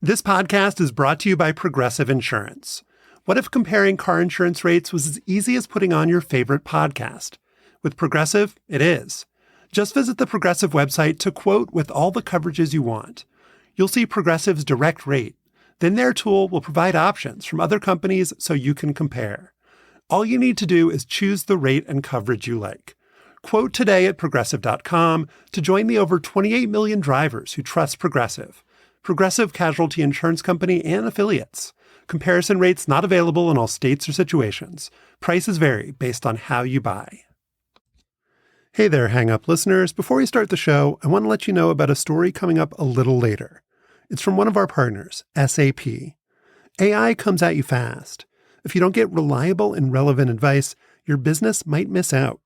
This podcast is brought to you by Progressive Insurance. What if comparing car insurance rates was as easy as putting on your favorite podcast? With Progressive, it is. Just visit the Progressive website to quote with all the coverages you want. You'll see Progressive's direct rate. Then their tool will provide options from other companies so you can compare. All you need to do is choose the rate and coverage you like. Quote today at Progressive.com to join the over 28 million drivers who trust Progressive. Progressive Casualty Insurance Company and Affiliates. Comparison rates not available in all states or situations. Prices vary based on how you buy. Hey there, Hang Up listeners. Before we start the show, I want to let you know about a story coming up a little later. It's from one of our partners, SAP. AI comes at you fast. If you don't get reliable and relevant advice, your business might miss out.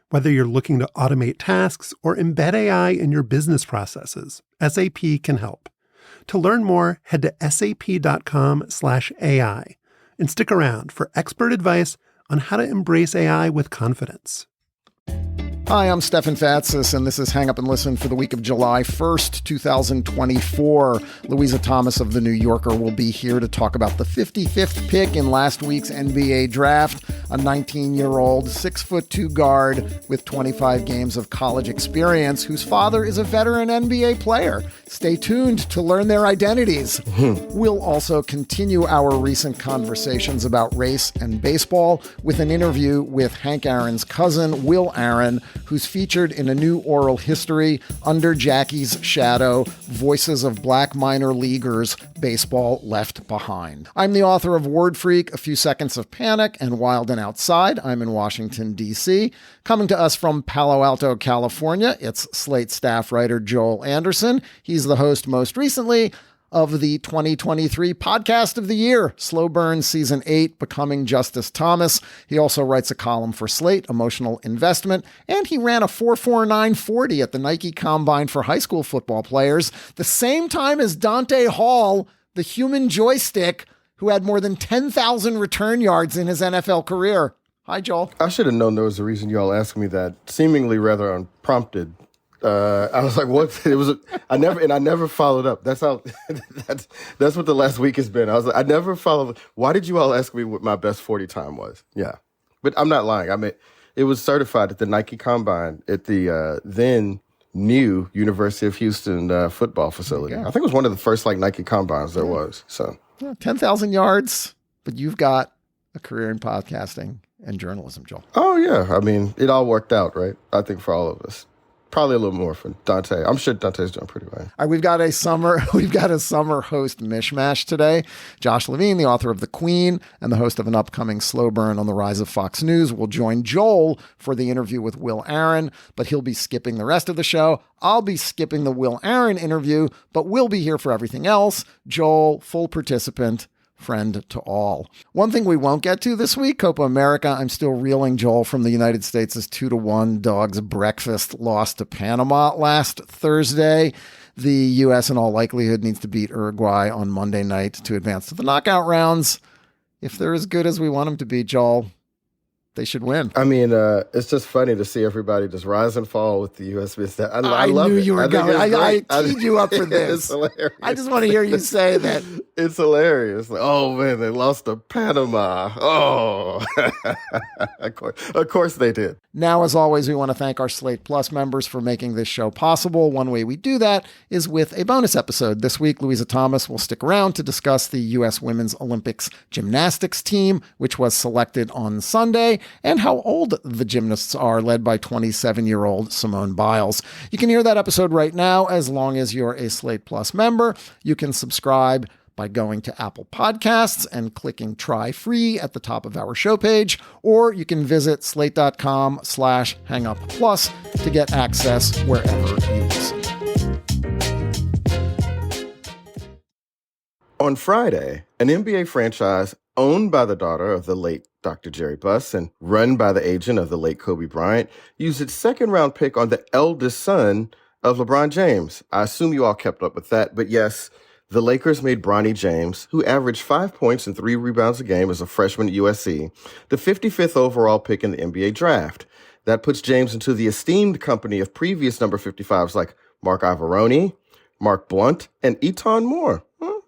Whether you're looking to automate tasks or embed AI in your business processes, SAP can help. To learn more, head to sap.com/AI and stick around for expert advice on how to embrace AI with confidence. Hi, I'm Stefan Fatsis, and this is Hang Up and Listen for the week of July 1st, 2024. Louisa Thomas of The New Yorker will be here to talk about the 55th pick in last week's NBA draft, a 19-year-old 6'2" guard with 25 games of college experience whose father is a veteran NBA player. Stay tuned to learn their identities. We'll also continue our recent conversations about race and baseball with an interview with Hank Aaron's cousin, Wil Aaron, who's featured in a new oral history, Under Jackie's Shadow, Voices of Black Minor Leaguers, Baseball Left Behind. I'm the author of Word Freak, A Few Seconds of Panic, and Wild and Outside. I'm in Washington, D.C. Coming to us from Palo Alto, California, it's Slate staff writer Joel Anderson. He's the host most recently of the 2023 Podcast of the Year, Slow Burn Season 8, Becoming Justice Thomas. He also writes a column for Slate, Emotional Investment, and he ran a 4.4940 at the Nike Combine for high school football players, the same time as Dante Hall, the human joystick, who had more than 10,000 return yards in his NFL career. Hi, Joel. I should have known there was a reason you all asked me that, seemingly rather unprompted. I was like, what? I never followed up. That's how, that's what the last week has been. I was like, I never followed. Why did you all ask me what my best 40 time was? Yeah. But I'm not lying. I mean, it was certified at the Nike Combine at the then new University of Houston football facility. I think it was one of the first Nike Combines there was. So 10,000 yards, but you've got a career in podcasting and journalism, Joel. Oh, yeah. I mean, it all worked out, right? I think for all of us. Probably a little more for Dante. I'm sure Dante's doing pretty well. All right, we've got a summer host mishmash today. Josh Levin, the author of The Queen and the host of an upcoming slow burn on the rise of Fox News, will join Joel for the interview with Wil Aaron, but he'll be skipping the rest of the show. I'll be skipping the Wil Aaron interview, but we'll be here for everything else. Joel, full participant, friend to all. One thing we won't get to this week, Copa America. I'm still reeling, Joel, from the United States' 2-1 dog's breakfast loss to Panama last Thursday. The U.S. in all likelihood needs to beat Uruguay on Monday night to advance to the knockout rounds. If they're as good as we want them to be, Joel, they should win. I mean, it's just funny to see everybody just rise and fall with the U.S. I love knew it. you were going. I teed you up for this. It's hilarious. I just want to hear you say that. It's hilarious. Like, oh, man, they lost to Panama. Oh, of course they did. Now, as always, we want to thank our Slate Plus members for making this show possible. One way we do that is with a bonus episode. This week, Louisa Thomas will stick around to discuss the U.S. Women's Olympics gymnastics team, which was selected on Sunday, and how old the gymnasts are, led by 27-year-old Simone Biles. You can hear that episode right now as long as you're a Slate Plus member. You can subscribe by going to Apple Podcasts and clicking try free at the top of our show page, or you can visit slate.com/hangupplus to get access wherever you listen. On Friday, an NBA franchise owned by the daughter of the late Dr. Jerry Buss and run by the agent of the late Kobe Bryant used its second-round pick on the eldest son of LeBron James. I assume you all kept up with that, but yes, the Lakers made Bronny James, who averaged 5 points and 3 rebounds a game as a freshman at USC, the 55th overall pick in the NBA draft. That puts James into the esteemed company of previous number 55s like Mark Ivaroni, Mark Blunt, and Eton Moore.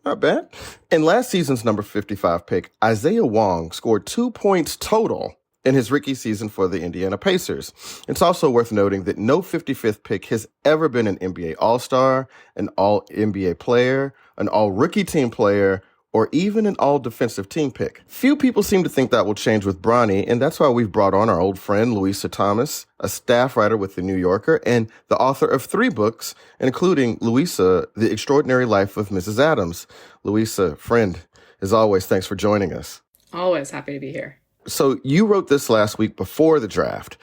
not bad. In last season's number 55 pick, Isaiah Wong scored 2 points total in his rookie season for the Indiana Pacers. It's also worth noting that no 55th pick has ever been an NBA All-Star, an All-NBA player, an All-Rookie Team player, or even an all-defensive team pick. Few people seem to think that will change with Bronny, and that's why we've brought on our old friend, Louisa Thomas, a staff writer with The New Yorker and the author of 3 books, including Louisa, The Extraordinary Life of Mrs. Adams. Louisa, friend, as always, thanks for joining us. Always happy to be here. So you wrote this last week before the draft.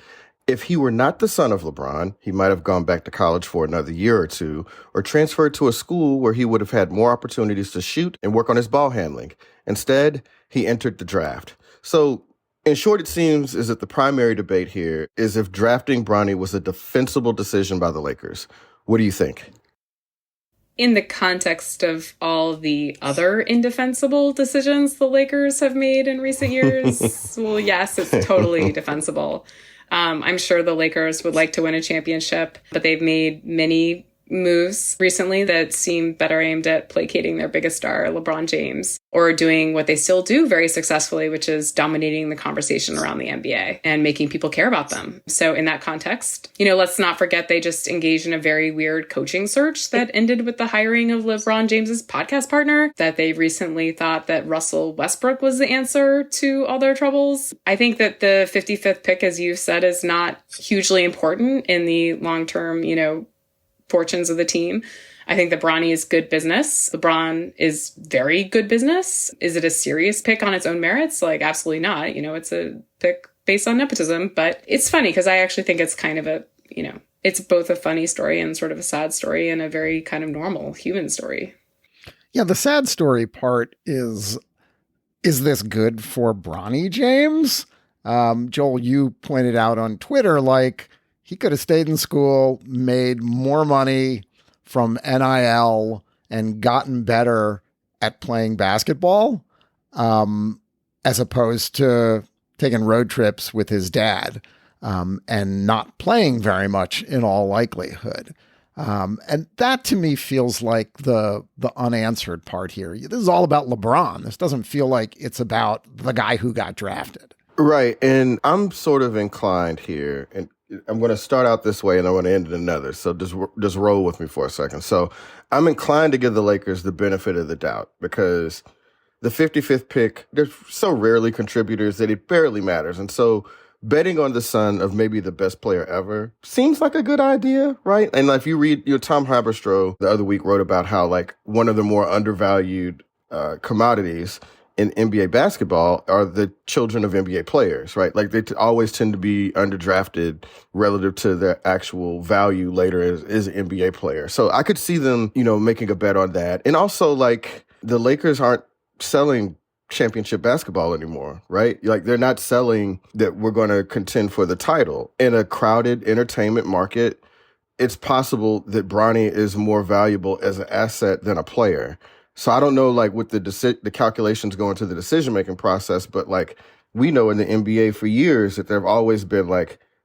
If he were not the son of LeBron, he might have gone back to college for another year or two, or transferred to a school where he would have had more opportunities to shoot and work on his ball handling. Instead, he entered the draft. So, in short, it seems as if the primary debate here is if drafting Bronny was a defensible decision by the Lakers. What do you think? In the context of all the other indefensible decisions the Lakers have made in recent years, well, yes, it's totally defensible. I'm sure the Lakers would like to win a championship, but they've made many moves recently that seem better aimed at placating their biggest star, LeBron James, or doing what they still do very successfully, which is dominating the conversation around the NBA and making people care about them. So in that context, let's not forget they just engaged in a very weird coaching search that ended with the hiring of LeBron James's podcast partner, that they recently thought that Russell Westbrook was the answer to all their troubles. I think that the 55th pick, as you said, is not hugely important in the long-term, fortunes of the team. I think that Bronny is good business. LeBron is very good business. Is it a serious pick on its own merits? Absolutely not. It's a pick based on nepotism, but it's funny because I actually think it's kind of a, it's both a funny story and sort of a sad story and a very kind of normal human story. Yeah, the sad story part is this good for Bronny James? Joel, you pointed out on Twitter, he could have stayed in school, made more money from NIL, and gotten better at playing basketball, as opposed to taking road trips with his dad and not playing very much in all likelihood. And that to me feels like the unanswered part here. This is all about LeBron. This doesn't feel like it's about the guy who got drafted. Right. And I'm sort of inclined here, and I'm going to start out this way and I'm going to end it another. So just roll with me for a second. So I'm inclined to give the Lakers the benefit of the doubt because the 55th pick, they're so rarely contributors that it barely matters. And so betting on the son of maybe the best player ever seems like a good idea, right? And if you read, Tom Haberstroh the other week wrote about how one of the more undervalued commodities in NBA basketball are the children of NBA players, right? They always tend to be underdrafted relative to their actual value later as an NBA player. So I could see them, making a bet on that. And also, the Lakers aren't selling championship basketball anymore, right? They're not selling that we're going to contend for the title. In a crowded entertainment market, it's possible that Bronny is more valuable as an asset than a player. So I don't know, with the calculations going to the decision-making process, but we know in the NBA for years that there have always been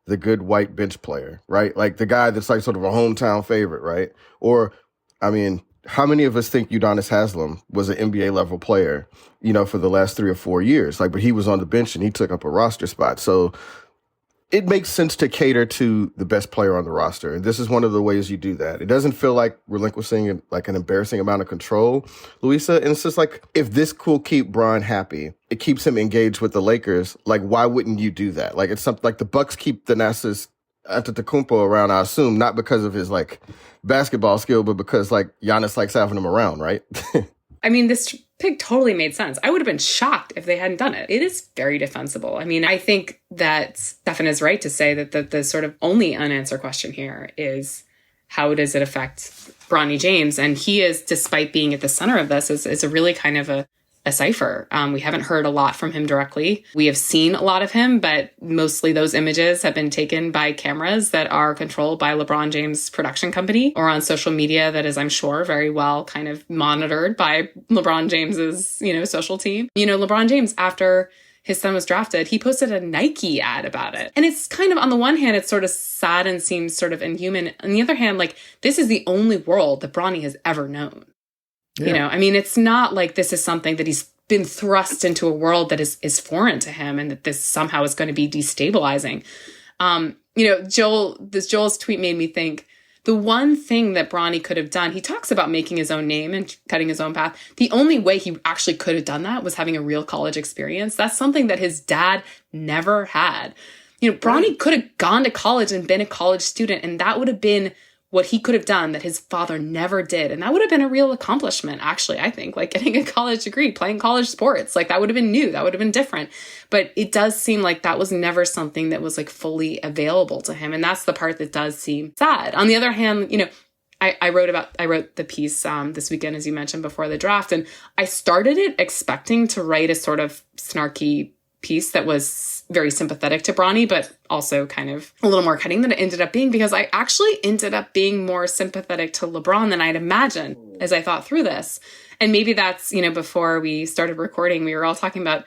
the good white bench player, right? The guy that's sort of a hometown favorite, right? Or, how many of us think Udonis Haslem was an NBA level player, for the last 3 or 4 years? But he was on the bench and he took up a roster spot. So it makes sense to cater to the best player on the roster. And this is one of the ways you do that. It doesn't feel like relinquishing an embarrassing amount of control, Louisa. And it's just if this will keep Bron happy, it keeps him engaged with the Lakers. Why wouldn't you do that? It's something the Bucks keep Thanasis Antetokounmpo around, I assume, not because of his basketball skill, but because Giannis likes having him around, right? This pick totally made sense. I would have been shocked if they hadn't done it. It is very defensible. I think that Stefan is right to say that the sort of only unanswered question here is how does it affect Bronny James? And he is, despite being at the center of this, is a really kind of a cipher. We haven't heard a lot from him directly. We have seen a lot of him, but mostly those images have been taken by cameras that are controlled by LeBron James' production company or on social media that is, I'm sure, very well kind of monitored by LeBron James's, social team. LeBron James, after his son was drafted, he posted a Nike ad about it. And it's kind of, on the one hand, it's sort of sad and seems sort of inhuman. On the other hand, this is the only world that Bronny has ever known. You know, I mean, it's not like this is something that he's been thrust into a world that is foreign to him and that this somehow is going to be destabilizing. You know, Joel's tweet made me think the one thing that Bronny could have done, he talks about making his own name and cutting his own path. The only way he actually could have done that was having a real college experience. That's something that his dad never had. You know, Bronny could have gone to college and been a college student, and that would have been what he could have done that his father never did. And that would have been a real accomplishment, actually, I think, like getting a college degree, playing college sports, like that would have been new. That would have been different. But it does seem like that was never something that was like fully available to him. And that's the part that does seem sad. On the other hand, you know, I wrote the piece this weekend, as you mentioned, before the draft. And I started it expecting to write a sort of snarky piece that was very sympathetic to Bronny, but also kind of a little more cutting than it ended up being, because I actually ended up being more sympathetic to LeBron than I'd imagined as I thought through this. And maybe that's, you know, before we started recording, we were all talking about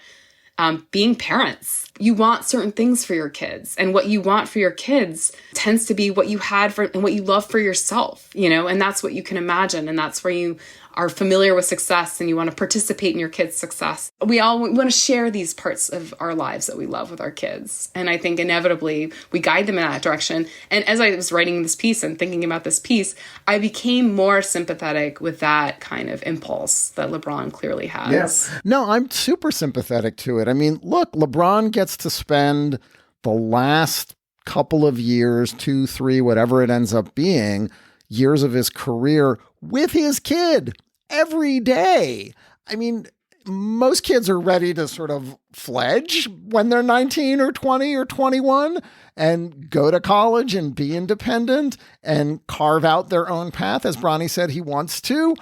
being parents. You want certain things for your kids, and what you want for your kids tends to be what you had for and what you love for yourself, you know, and that's what you can imagine. And that's where you are familiar with success and you want to participate in your kids' success. We want to share these parts of our lives that we love with our kids. And I think inevitably we guide them in that direction. And as I was writing this piece and thinking about this piece, I became more sympathetic with that kind of impulse that LeBron clearly has. Yes. No, I'm super sympathetic to it. I mean, look, LeBron gets to spend the last couple of years, 2, 3, whatever it ends up being, years of his career with his kid every day. I mean, most kids are ready to sort of fledge when they're 19 or 20 or 21 and go to college and be independent and carve out their own path, as Bronny said he wants to.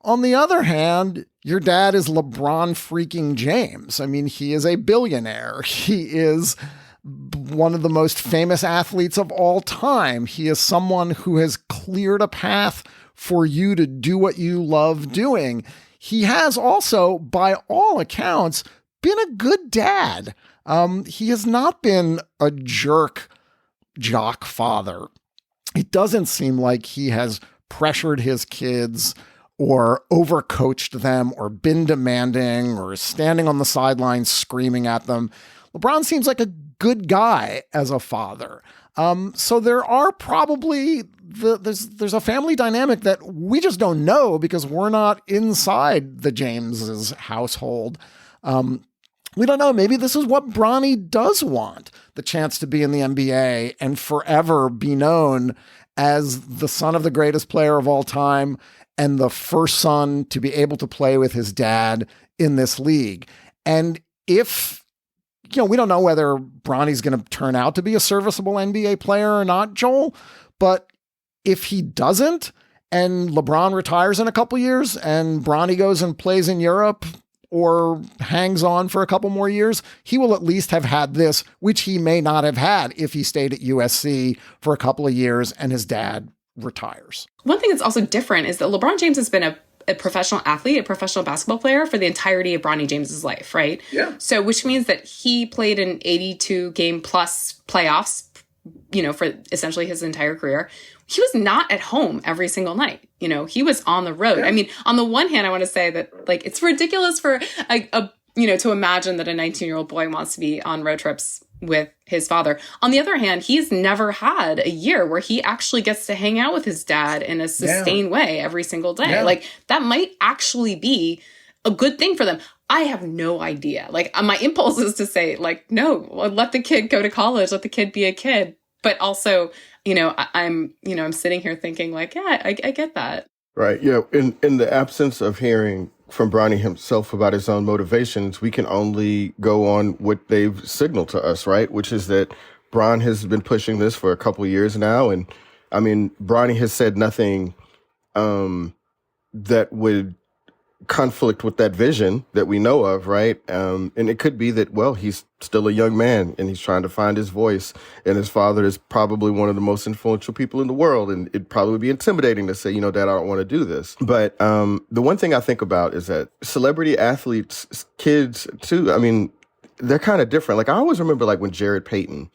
On the other hand, your dad is LeBron freaking James. I mean, he is a billionaire. He is one of the most famous athletes of all time. He is someone who has cleared a path for you to do what you love doing. He has also, by all accounts, been a good dad. He has not been a jerk jock father. It doesn't seem like he has pressured his kids or overcoached them or been demanding or standing on the sidelines screaming at them. LeBron seems like a good guy as a father. So there are probably there's a family dynamic that we just don't know because we're not inside the Jameses household. We don't know. Maybe this is what Bronny does want, the chance to be in the NBA and forever be known as the son of the greatest player of all time and the first son to be able to play with his dad in this league. And if, you know, we don't know whether Bronny's going to turn out to be a serviceable NBA player or not, Joel, but if he doesn't and LeBron retires in a couple years and Bronny goes and plays in Europe or hangs on for a couple more years, he will at least have had this, which he may not have had if he stayed at USC for a couple of years and his dad retires. One thing that's also different is that LeBron James has been a professional athlete, a professional basketball player for the entirety of Bronny James's life, right? Yeah. So, which means that he played an 82 game plus playoffs, you know, for essentially his entire career. He was not at home every single night. You know, he was on the road. Yeah. I mean, on the one hand, I want to say that like, it's ridiculous for to imagine that a 19-year-old boy wants to be on road trips with his father. On the other hand, he's never had a year where he actually gets to hang out with his dad in a sustained way every single day. Yeah. Like that might actually be a good thing for them. I have no idea. Like my impulse is to say like, no, let the kid go to college, let the kid be a kid. But also, you know, I'm sitting here thinking like, yeah, I get that. Right. Yeah. In the absence of hearing from Bronny himself about his own motivations, we can only go on what they've signaled to us, right? Which is that Bron has been pushing this for a couple of years now. And I mean, Bronny has said nothing that would conflict with that vision that we know of, right? And it could be that, well, he's still a young man and he's trying to find his voice. And his father is probably one of the most influential people in the world. And it'd probably be intimidating to say, you know, Dad, I don't want to do this. But the one thing I think about is that celebrity athletes, kids too, I mean, they're kind of different. Like I always remember like when Jared Payton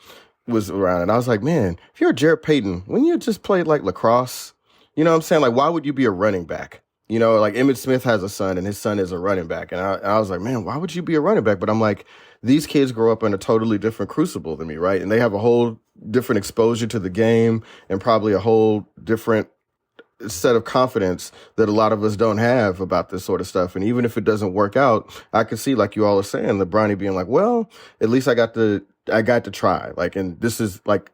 was around and I was like, man, if you're Jared Payton, wouldn't you just play like lacrosse? You know what I'm saying? Like, why would you be a running back? You know, like Emmitt Smith has a son and his son is a running back. And I was like, man, why would you be a running back? But I'm like, these kids grow up in a totally different crucible than me, right? And they have a whole different exposure to the game and probably a whole different set of confidence that a lot of us don't have about this sort of stuff. And even if it doesn't work out, I can see, like you all are saying, LeBron being like, well, at least I got to try. Like, and this is like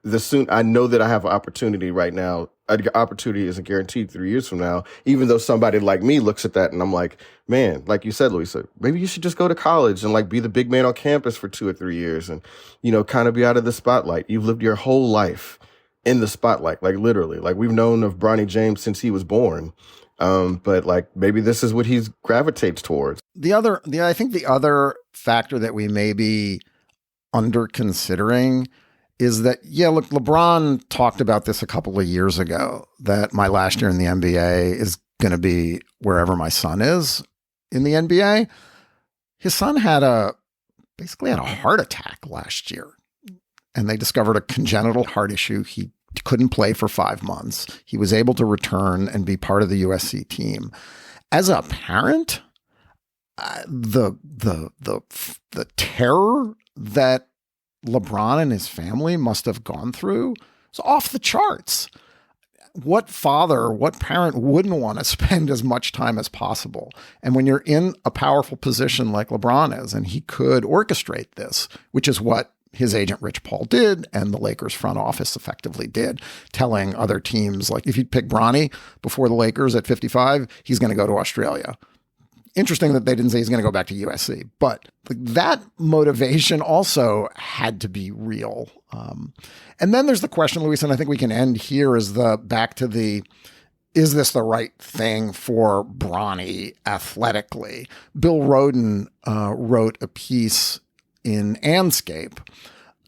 I know that I have an opportunity right now. An opportunity isn't guaranteed 3 years from now, even though somebody like me looks at that and I'm like, man, like you said, Louisa, maybe you should just go to college and like be the big man on campus for 2 or 3 years and, you know, kind of be out of the spotlight. You've lived your whole life in the spotlight, like literally. Like we've known of Bronny James since he was born. But like maybe this is what he gravitates towards. I think the other factor that we may be under considering is that, yeah, look, LeBron talked about this a couple of years ago, that my last year in the NBA is going to be wherever my son is in the NBA. His son basically had a heart attack last year, and they discovered a congenital heart issue. He couldn't play for 5 months. He was able to return and be part of the USC team. As a parent, the terror that LeBron and his family must have gone through is off the charts. What parent wouldn't want to spend as much time as possible? And when you're in a powerful position like LeBron is, and he could orchestrate this, which is what his agent Rich Paul did, and the Lakers front office effectively did, telling other teams, like, if you pick Bronny before the Lakers at 55, he's going to go to Australia. Interesting that they didn't say he's going to go back to USC, but that motivation also had to be real. And then there's the question, Louisa, and I think we can end here, is this the right thing for Bronny athletically? Bill Rhoden wrote a piece in Anscape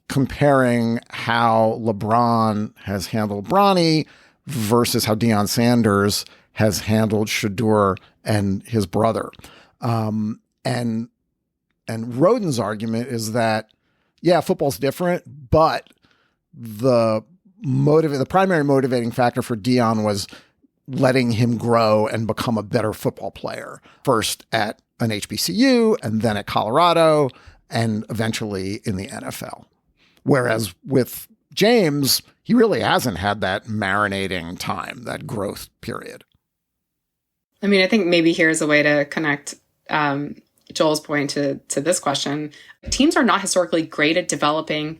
comparing how LeBron has handled Bronny versus how Deion Sanders has handled Shedeur and his brother. And Rhoden's argument is that, yeah, football's different, but the primary motivating factor for Deion was letting him grow and become a better football player, first at an HBCU and then at Colorado and eventually in the NFL. Whereas with James, he really hasn't had that marinating time, that growth period. I mean, I think maybe here's a way to connect Joel's point to this question. Teams are not historically great at developing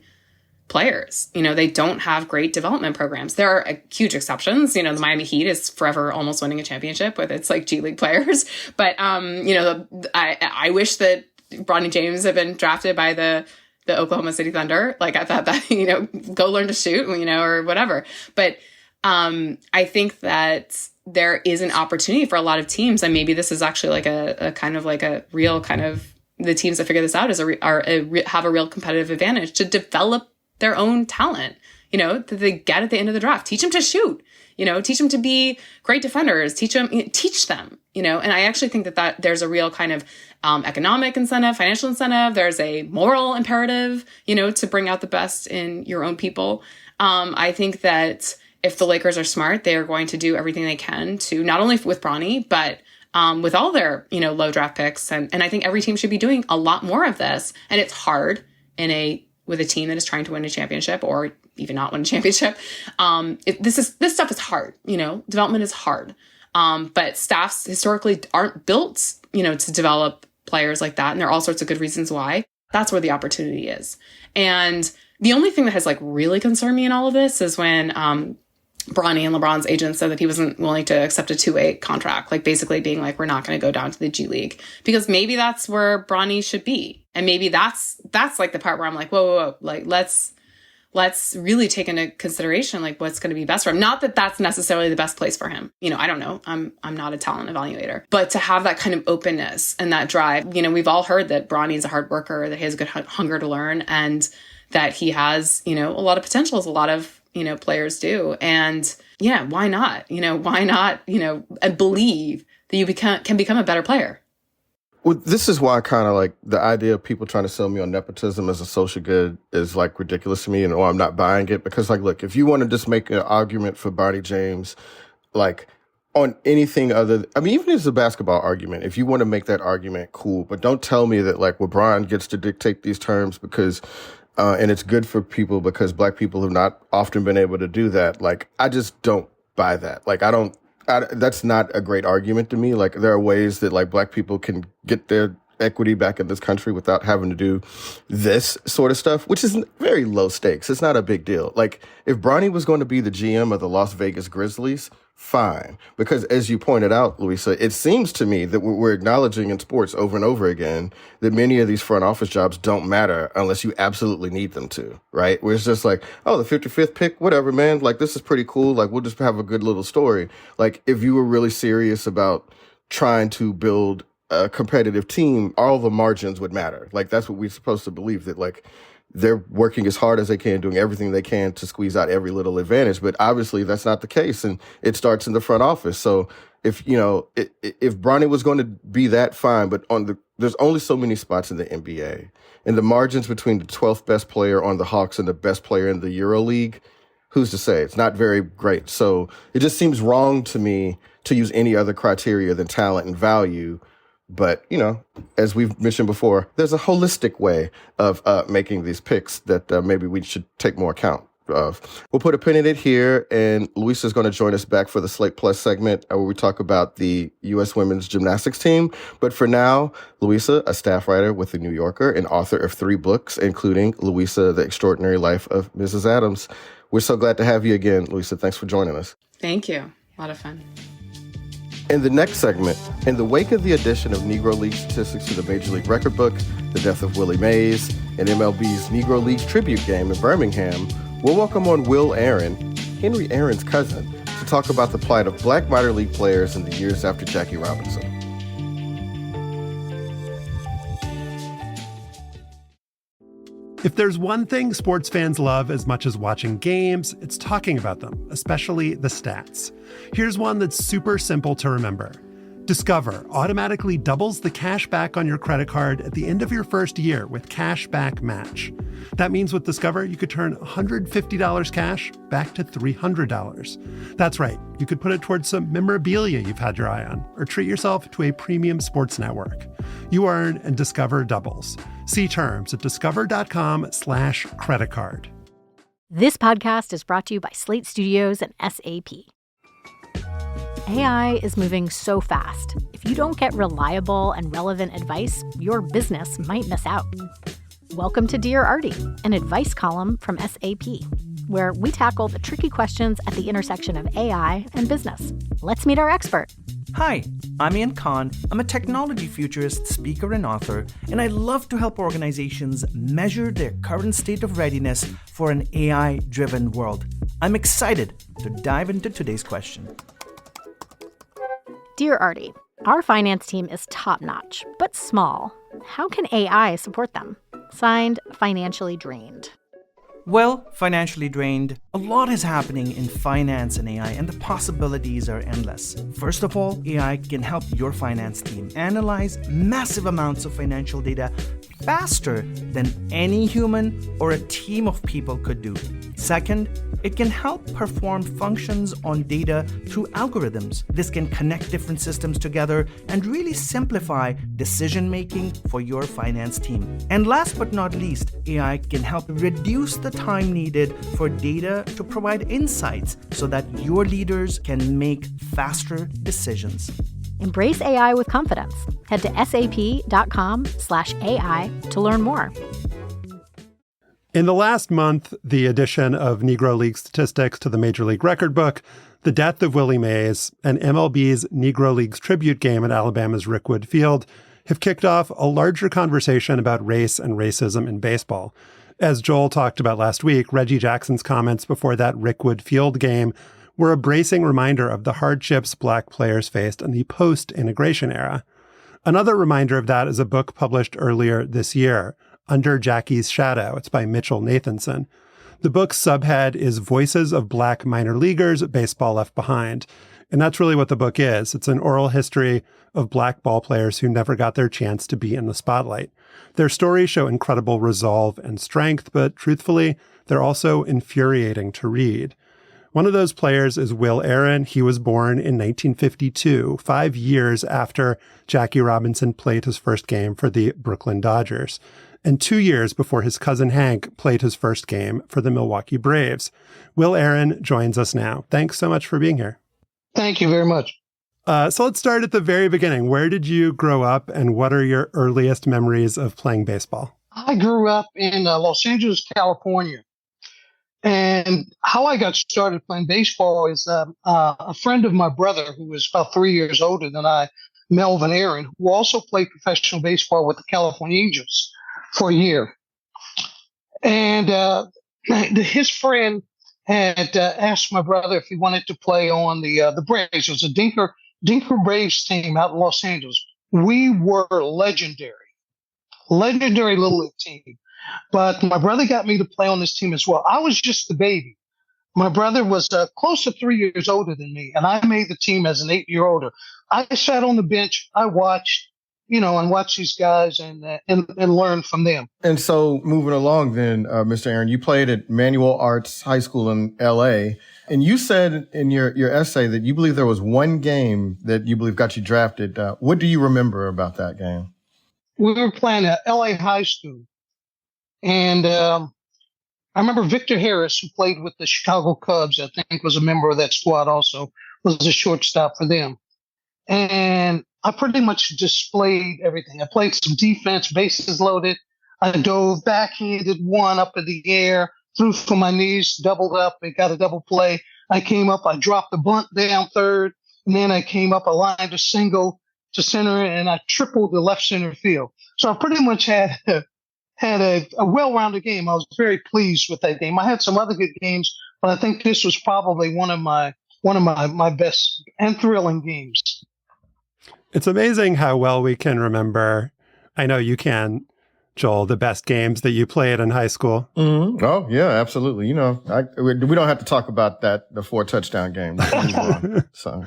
players. You know, they don't have great development programs. There are huge exceptions. You know, the Miami Heat is forever almost winning a championship with its like G League players. But, you know, I wish that Bronny James had been drafted by the Oklahoma City Thunder. Like, I thought that, you know, go learn to shoot, you know, or whatever. But I think that there is an opportunity for a lot of teams, and maybe this is actually like a kind of like a real kind of, the teams that figure this out have a real competitive advantage to develop their own talent, you know, that they get at the end of the draft. Teach them to shoot, you know, teach them to be great defenders, teach them, you know, and I actually think that there's a real kind of economic incentive, financial incentive. There's a moral imperative, you know, to bring out the best in your own people. I think that if the Lakers are smart, they are going to do everything they can to, not only with Bronny, but with all their, you know, low draft picks. And I think every team should be doing a lot more of this. And it's hard with a team that is trying to win a championship or even not win a championship. This stuff is hard, you know, development is hard. But staffs historically aren't built, you know, to develop players like that. And there are all sorts of good reasons why. That's where the opportunity is. And the only thing that has like really concerned me in all of this is when Bronny and LeBron's agent said that he wasn't willing to accept a 2-way contract, like basically being like, we're not going to go down to the G League, because maybe that's where Bronny should be. And maybe that's like the part where I'm like, whoa, like let's really take into consideration like what's going to be best for him. Not that that's necessarily the best place for him. You know, I don't know. I'm not a talent evaluator, but to have that kind of openness and that drive, you know, we've all heard that Bronny is a hard worker, that he has a good hunger to learn, and that he has, you know, a lot of potential, as a lot of, you know, players do. And yeah, why not? You know, believe that you can become a better player. Well, this is why kind of like the idea of people trying to sell me on nepotism as a social good is like ridiculous to me, and or I'm not buying it, because like, look, if you want to just make an argument for Bronny James, like on anything other, I mean, even if it's a basketball argument, if you want to make that argument, cool, but don't tell me that like LeBron gets to dictate these terms because, and it's good for people because Black people have not often been able to do that. Like, I just don't buy that. Like, that's not a great argument to me. Like, there are ways that like Black people can get their equity back in this country without having to do this sort of stuff, which is very low stakes. It's not a big deal. Like, if Bronny was going to be the GM of the Las Vegas Grizzlies, fine. Because as you pointed out, Louisa, it seems to me that we're acknowledging in sports over and over again that many of these front office jobs don't matter unless you absolutely need them to, right? Where it's just like, oh, the 55th pick, whatever, man. Like, this is pretty cool. Like, we'll just have a good little story. Like, if you were really serious about trying to build a competitive team, all the margins would matter. Like, that's what we're supposed to believe, that like they're working as hard as they can, doing everything they can to squeeze out every little advantage. But obviously that's not the case. And it starts in the front office. So if Bronny was going to be that, fine. But there's only so many spots in the NBA, and the margins between the 12th best player on the Hawks and the best player in the EuroLeague, who's to say? It's not very great. So it just seems wrong to me to use any other criteria than talent and value. But, as we've mentioned before, there's a holistic way of making these picks that maybe we should take more account of. We'll put a pin in it here, and Louisa is going to join us back for the Slate Plus segment where we talk about the U.S. women's gymnastics team. But for now, Louisa, a staff writer with The New Yorker and author of 3 books, including Louisa, The Extraordinary Life of Mrs. Adams. We're so glad to have you again, Louisa. Thanks for joining us. Thank you. A lot of fun. In the next segment, in the wake of the addition of Negro League statistics to the Major League Record Book, the death of Willie Mays, and MLB's Negro Leagues tribute game in Birmingham, we'll welcome on Wil Aaron, Henry Aaron's cousin, to talk about the plight of Black minor league players in the years after Jackie Robinson. If there's one thing sports fans love as much as watching games, it's talking about them, especially the stats. Here's one that's super simple to remember. Discover automatically doubles the cash back on your credit card at the end of your first year with Cash Back Match. That means with Discover, you could turn $150 cash back to $300. That's right. You could put it towards some memorabilia you've had your eye on, or treat yourself to a premium sports network. You earn and Discover doubles. See terms at discover.com/creditcard. This podcast is brought to you by Slate Studios and SAP. AI is moving so fast. If you don't get reliable and relevant advice, your business might miss out. Welcome to Dear Artie, an advice column from SAP, where we tackle the tricky questions at the intersection of AI and business. Let's meet our expert. Hi, I'm Ian Khan. I'm a technology futurist, speaker, and author, and I love to help organizations measure their current state of readiness for an AI-driven world. I'm excited to dive into today's question. Dear Artie, our finance team is top-notch, but small. How can AI support them? Signed, Financially Drained. Well, financially drained, a lot is happening in finance and AI, and the possibilities are endless. First of all, AI can help your finance team analyze massive amounts of financial data faster than any human or a team of people could do. Second, it can help perform functions on data through algorithms. This can connect different systems together and really simplify decision-making for your finance team. And last but not least, AI can help reduce the time needed for data to provide insights so that your leaders can make faster decisions. Embrace AI with confidence. Head to sap.com/AI to learn more. In the last month, the addition of Negro League statistics to the Major League Record Book, the death of Willie Mays, and MLB's Negro Leagues tribute game at Alabama's Rickwood Field have kicked off a larger conversation about race and racism in baseball. As Joel talked about last week, Reggie Jackson's comments before that Rickwood Field game were a bracing reminder of the hardships Black players faced in the post-integration era. Another reminder of that is a book published earlier this year, Under Jackie's Shadow. It's by Mitchell Nathanson. The book's subhead is Voices of Black Minor Leaguers, Baseball Left Behind. And that's really what the book is. It's an oral history of Black ball players who never got their chance to be in the spotlight. Their stories show incredible resolve and strength, but truthfully, they're also infuriating to read. One of those players is Wil Aaron. He was born in 1952, 5 years after Jackie Robinson played his first game for the Brooklyn Dodgers, and 2 years before his cousin Hank played his first game for the Milwaukee Braves. Wil Aaron joins us now. Thanks so much for being here. Thank you very much. So let's start at the very beginning. Where did you grow up, and what are your earliest memories of playing baseball? I grew up in Los Angeles, California. And how I got started playing baseball is a friend of my brother, who was about 3 years older than I, Melvin Aaron, who also played professional baseball with the California Angels for a year. And his friend had asked my brother if he wanted to play on the Braves. It was a Dinker Braves team out in Los Angeles. We were legendary Little League team. But my brother got me to play on this team as well. I was just the baby. My brother was close to 3 years older than me, and I made the team as an 8-year-older. I sat on the bench. I watched, and watched these guys and learned from them. And so moving along then, Mr. Aaron, you played at Manual Arts High School in L.A., and you said in your essay that you believe there was one game that you believe got you drafted. What do you remember about that game? We were playing at L.A. High School. And I remember Victor Harris, who played with the Chicago Cubs, I think was a member of that squad also, was a shortstop for them. And I pretty much displayed everything. I played some defense, bases loaded. I dove, backhanded one up in the air, threw from my knees, doubled up, and got a double play. I came up, I dropped the bunt down third, and then I came up, I lined a single to center, and I tripled the left center field. So I pretty much had a well-rounded game. I was very pleased with that game. I had some other good games, but I think this was probably one of my best and thrilling games. It's amazing how well we can remember. I know you can, Joel, the best games that you played in high school. Mm-hmm. Oh, yeah, absolutely. We don't have to talk about the 4 touchdown game. So,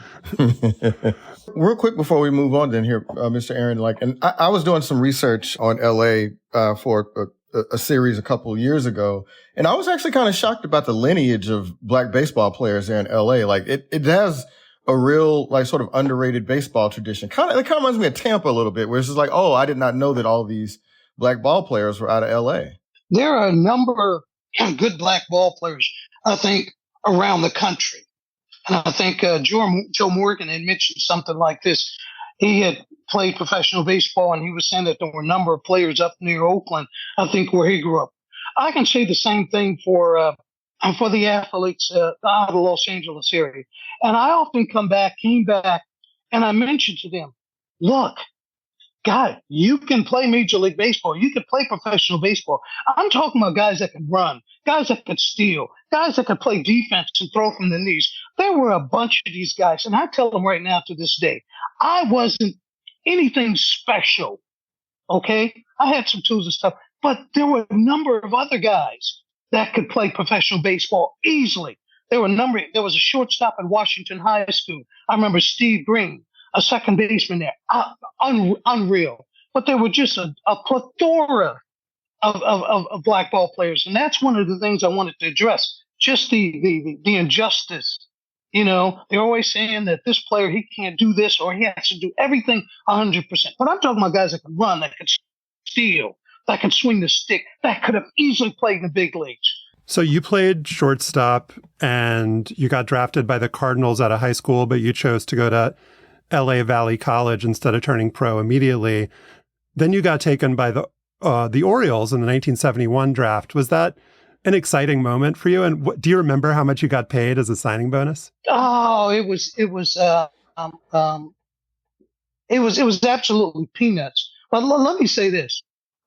real quick before we move on then here, Mr. Aaron, and I was doing some research on LA for a series a couple of years ago, and I was actually kind of shocked about the lineage of Black baseball players there in LA. It has a real, sort of underrated baseball tradition. It kind of reminds me of Tampa a little bit, where it's just I did not know that all these Black ball players were out of LA. There are a number of good Black ball players, I think, around the country. And I think Joe Morgan had mentioned something like this. He had played professional baseball, and he was saying that there were a number of players up near Oakland, I think, where he grew up. I can say the same thing for the athletes out of the Los Angeles area. And I often came back, and I mentioned to them, look, God, you can play Major League Baseball. You can play professional baseball. I'm talking about guys that can run, guys that can steal, guys that can play defense and throw from the knees. There were a bunch of these guys, and I tell them right now to this day, I wasn't anything special, okay? I had some tools and stuff, but there were a number of other guys that could play professional baseball easily. There was a shortstop at Washington High School. I remember Steve Green, a second baseman there, unreal. But there were just a plethora of Black ball players, and that's one of the things I wanted to address. Just the injustice. They're always saying that this player, he can't do this, or he has to do everything 100%. But I'm talking about guys that can run, that can steal, that can swing the stick, that could have easily played in the big leagues. So you played shortstop, and you got drafted by the Cardinals out of high school, but you chose to go to LA Valley College instead of turning pro immediately. Then you got taken by the Orioles in the 1971 draft. Was that an exciting moment for you? And do you remember how much you got paid as a signing bonus? Oh, it was absolutely peanuts. But let me say this.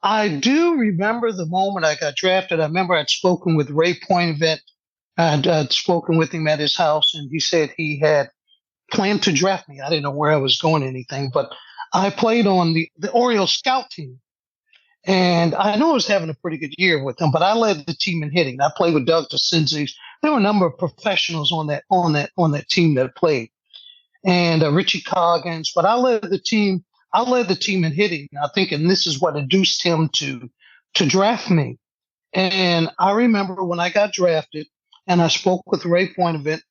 I do remember the moment I got drafted. I remember I'd spoken with Ray Pointvent. I'd spoken with him at his house, and he said he had planned to draft me. I didn't know where I was going or anything, but I played on the Orioles scout team. And I know I was having a pretty good year with them, but I led the team in hitting. I played with Doug DeCinces. There were a number of professionals on that team that played, and Richie Coggins. But I led the team. I led the team in hitting, I think, and this is what induced him to draft me. And I remember when I got drafted, and I spoke with Ray Point of it. It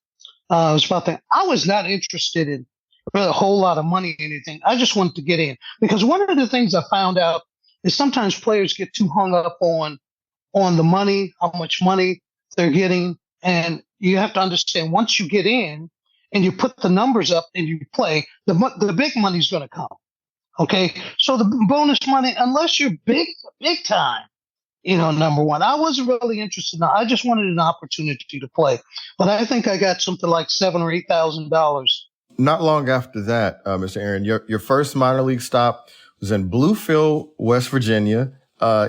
was about that. I was not interested in really a whole lot of money or anything. I just wanted to get in because one of the things I found out is sometimes players get too hung up on the money, how much money they're getting. And you have to understand once you get in and you put the numbers up and you play, the big money's going to come. Okay. So the bonus money, unless you're big time, number one, I wasn't really interested. I just wanted an opportunity to play, but I think I got something like $7,000 or $8,000. Not long after that, Mr. Aaron, your first minor league stop was in Bluefield, West Virginia.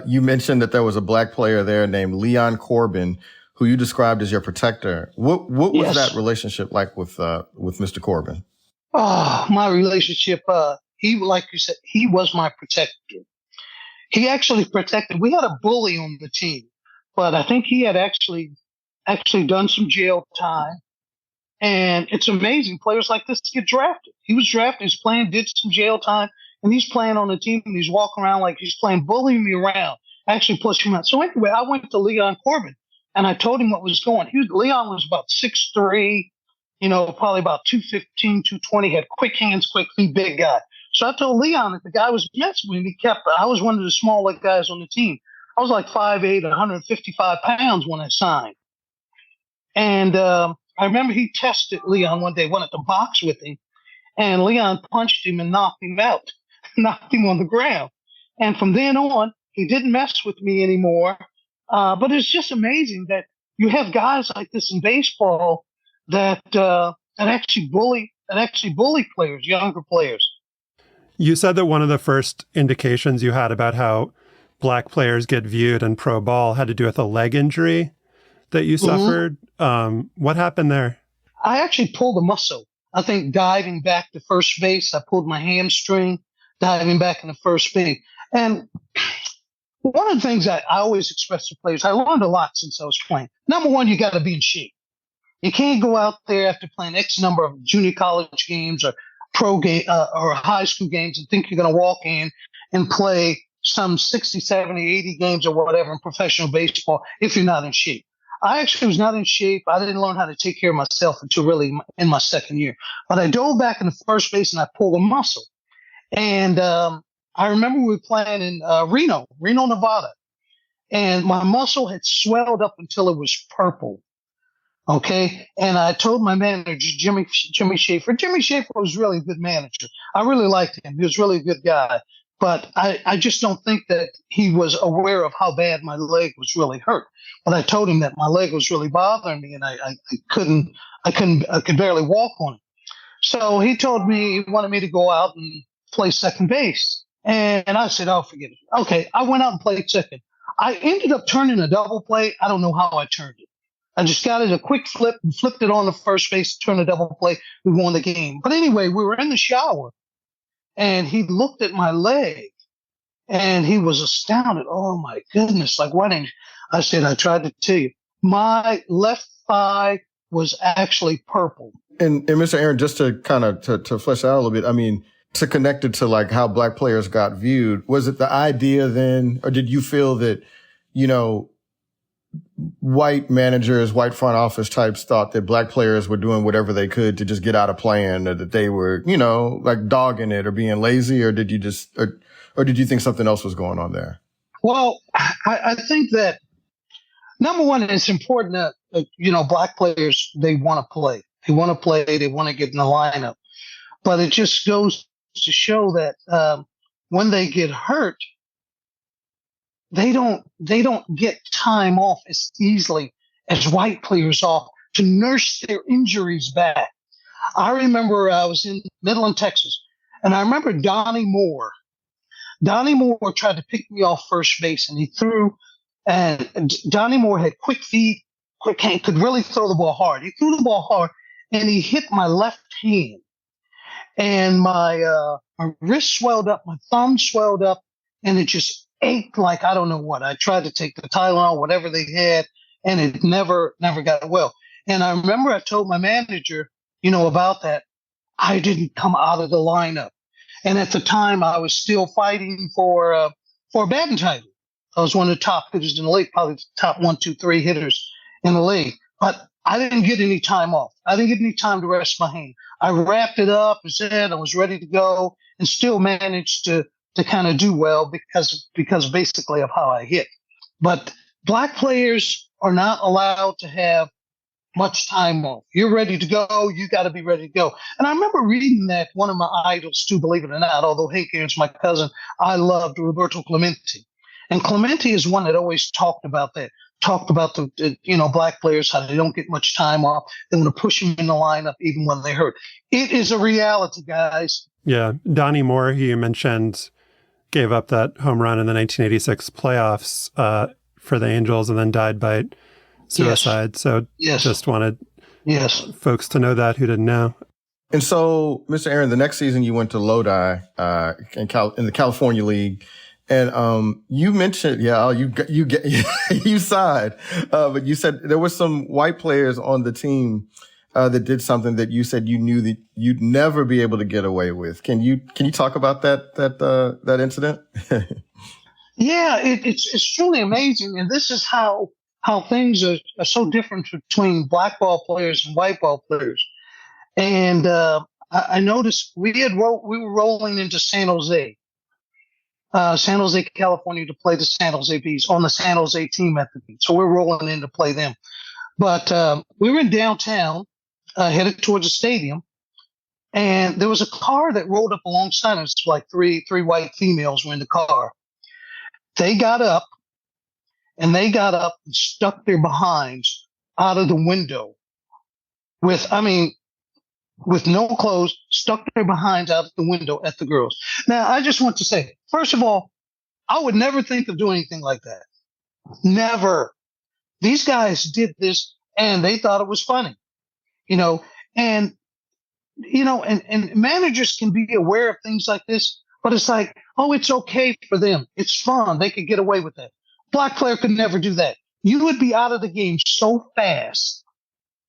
You mentioned that there was a black player there named Leon Corbin, who you described as your protector. What was that relationship like with Mr. Corbin? Oh, my relationship. He, like you said, he was my protector. He actually protected. We had a bully on the team, but I think he had actually done some jail time. And it's amazing. Players like this get drafted. He was drafted. He's playing, did some jail time, and he's playing on the team, and he's walking around like he's playing, bullying me around, actually pushing me out. So anyway, I went to Leon Corbin, and I told him what was going on. Leon was about 6'3", probably about 215, 220, had quick hands, quick feet, big guy. So I told Leon that the guy was messing with me. I was one of the smaller guys on the team. I was like 5'8", 155 pounds when I signed. And I remember he tested Leon one day, wanted to box with him, and Leon punched him and knocked him out, knocked him on the ground. And from then on, he didn't mess with me anymore. But it's just amazing that you have guys like this in baseball that actually bully players, younger players. You said that one of the first indications you had about how black players get viewed in pro ball had to do with a leg injury that you suffered. What happened there? I actually pulled a muscle. I think diving back to first base, I pulled my hamstring, diving back into first base. And one of the things I always express to players, I learned a lot since I was playing. Number one, you got to be in shape. You can't go out there after playing X number of junior college games or pro game or high school games and think you're going to walk in and play some 60, 70, 80 games or whatever in professional baseball if you're not in shape. I actually was not in shape. I didn't learn how to take care of myself until really in my second year. But I dove back into first base and I pulled a muscle. And I remember we were playing in Reno, Nevada. And my muscle had swelled up until it was purple. Okay. And I told my manager, Jimmy Schaefer. Jimmy Schaefer was really a good manager. I really liked him. He was really a good guy. But I just don't think that he was aware of how bad my leg was really hurt. But I told him that my leg was really bothering me and I could barely walk on it. So he told me he wanted me to go out and play second base. And I said, oh, forget it. Okay. I went out and played second. I ended up turning a double play. I don't know how I turned it. I just got it a quick flip and flipped it on the first base, turned a double play. We won the game. But anyway, we were in the shower and he looked at my leg and he was astounded. Oh my goodness. Like, why didn't you? I said, I tried to tell you. My left thigh was actually purple. And Mr. Aaron, just to kind of to flesh out a little bit, I mean, to connect it to like how black players got viewed, was it the idea then, or did you feel that, white managers, white front office types thought that black players were doing whatever they could to just get out of playing, or that they were, like dogging it or being lazy, or did you just, or did you think something else was going on there? Well, I think that number one, it's important that, black players, they want to play. They want to play. They want to get in the lineup. But it just goes to show that when they get hurt, they don't get time off as easily as white players off to nurse their injuries back. I remember I was in Midland, Texas, and I remember Donnie Moore. Donnie Moore tried to pick me off first base, and he threw. And Donnie Moore had quick feet, quick hand, could really throw the ball hard. He threw the ball hard, and he hit my left hand, and my wrist swelled up, my thumb swelled up, and it just ached like I don't know what. I tried to take the Tylenol, whatever they had, and it never got well. And I remember I told my manager, about that. I didn't come out of the lineup, and at the time I was still fighting for a batting title. I was one of the top hitters in the league, probably the top 1, 2, 3 hitters in the league. but I didn't get any time off. I didn't get any time to rest my hand. I wrapped it up, as said, I was ready to go, and still managed to kind of do well because basically of how I hit. But black players are not allowed to have much time off. You're ready to go. You got to be ready to go. And I remember reading that one of my idols, too, believe it or not, although Hank Aaron's my cousin, I loved Roberto Clemente. And Clemente is one that always talked about that. Talked about the black players, how they don't get much time off. They want to push them in the lineup even when they hurt. It is a reality, guys. Yeah. Donnie Moore, who you mentioned, gave up that home run in the 1986 playoffs for the Angels and then died by suicide. Yes. So just wanted folks to know that who didn't know. And so, Mr. Aaron, the next season you went to Lodi in the California League. And you mentioned, you sighed, but you said there were some white players on the team that did something that you said you knew that you'd never be able to get away with. Can you talk about that incident? Yeah, it's truly amazing, and this is how things are so different between black ball players and white ball players. And I noticed we were rolling into San Jose. San Jose, California, to play the San Jose Bees on the San Jose team at the beat. So we're rolling in to play them. But we were in downtown, headed towards the stadium, and there was a car that rolled up alongside us. Like three white females were in the car. They got up and stuck their behinds out of the window with no clothes, stuck their behinds out the window at the girls. Now, I just want to say, first of all, I would never think of doing anything like that. Never. These guys did this and they thought it was funny, and managers can be aware of things like this, but it's like, oh, it's okay for them. It's fun. They could get away with that. Black player could never do that. You would be out of the game so fast,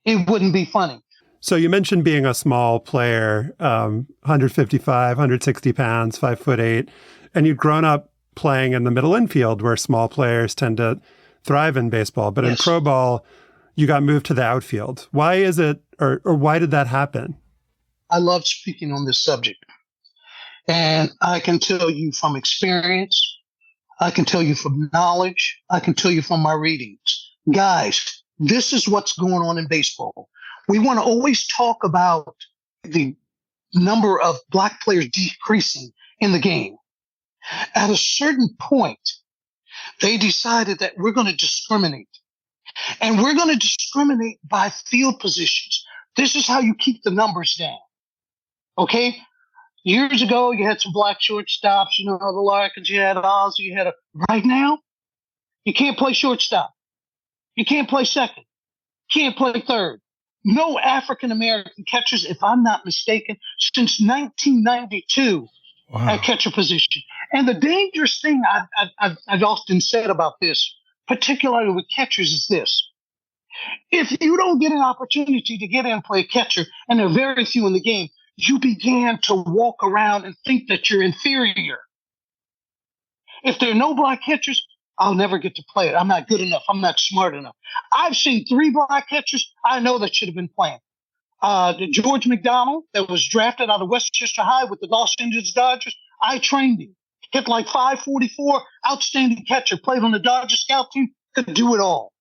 it wouldn't be funny. So you mentioned being a small player, 155, 160 pounds, 5'8", and you'd grown up playing in the middle infield where small players tend to thrive in baseball. But in pro ball, you got moved to the outfield. Why is it, or why did that happen? I love speaking on this subject. And I can tell you from experience, I can tell you from knowledge, I can tell you from my readings. Guys, this is what's going on in baseball. We want to always talk about the number of black players decreasing in the game. At a certain point, they decided that we're going to discriminate. And we're going to discriminate by field positions. This is how you keep the numbers down. Okay? Years ago, you had some black shortstops, the Larkins, you had Ozzie, right now, you can't play shortstop. You can't play second. Can't play third. No African-American catchers, if I'm not mistaken, since 1992 at catcher position. And the dangerous thing I've often said about this, particularly with catchers, is this. If you don't get an opportunity to get in and play catcher, and there are very few in the game, you began to walk around and think that you're inferior. If there are no black catchers, I'll never get to play it. I'm not good enough. I'm not smart enough. I've seen 3 black catchers I know that should have been playing. George McDonald, that was drafted out of Westchester High with the Los Angeles Dodgers, I trained him. Hit like 544, outstanding catcher, played on the Dodger scout team, could do it all.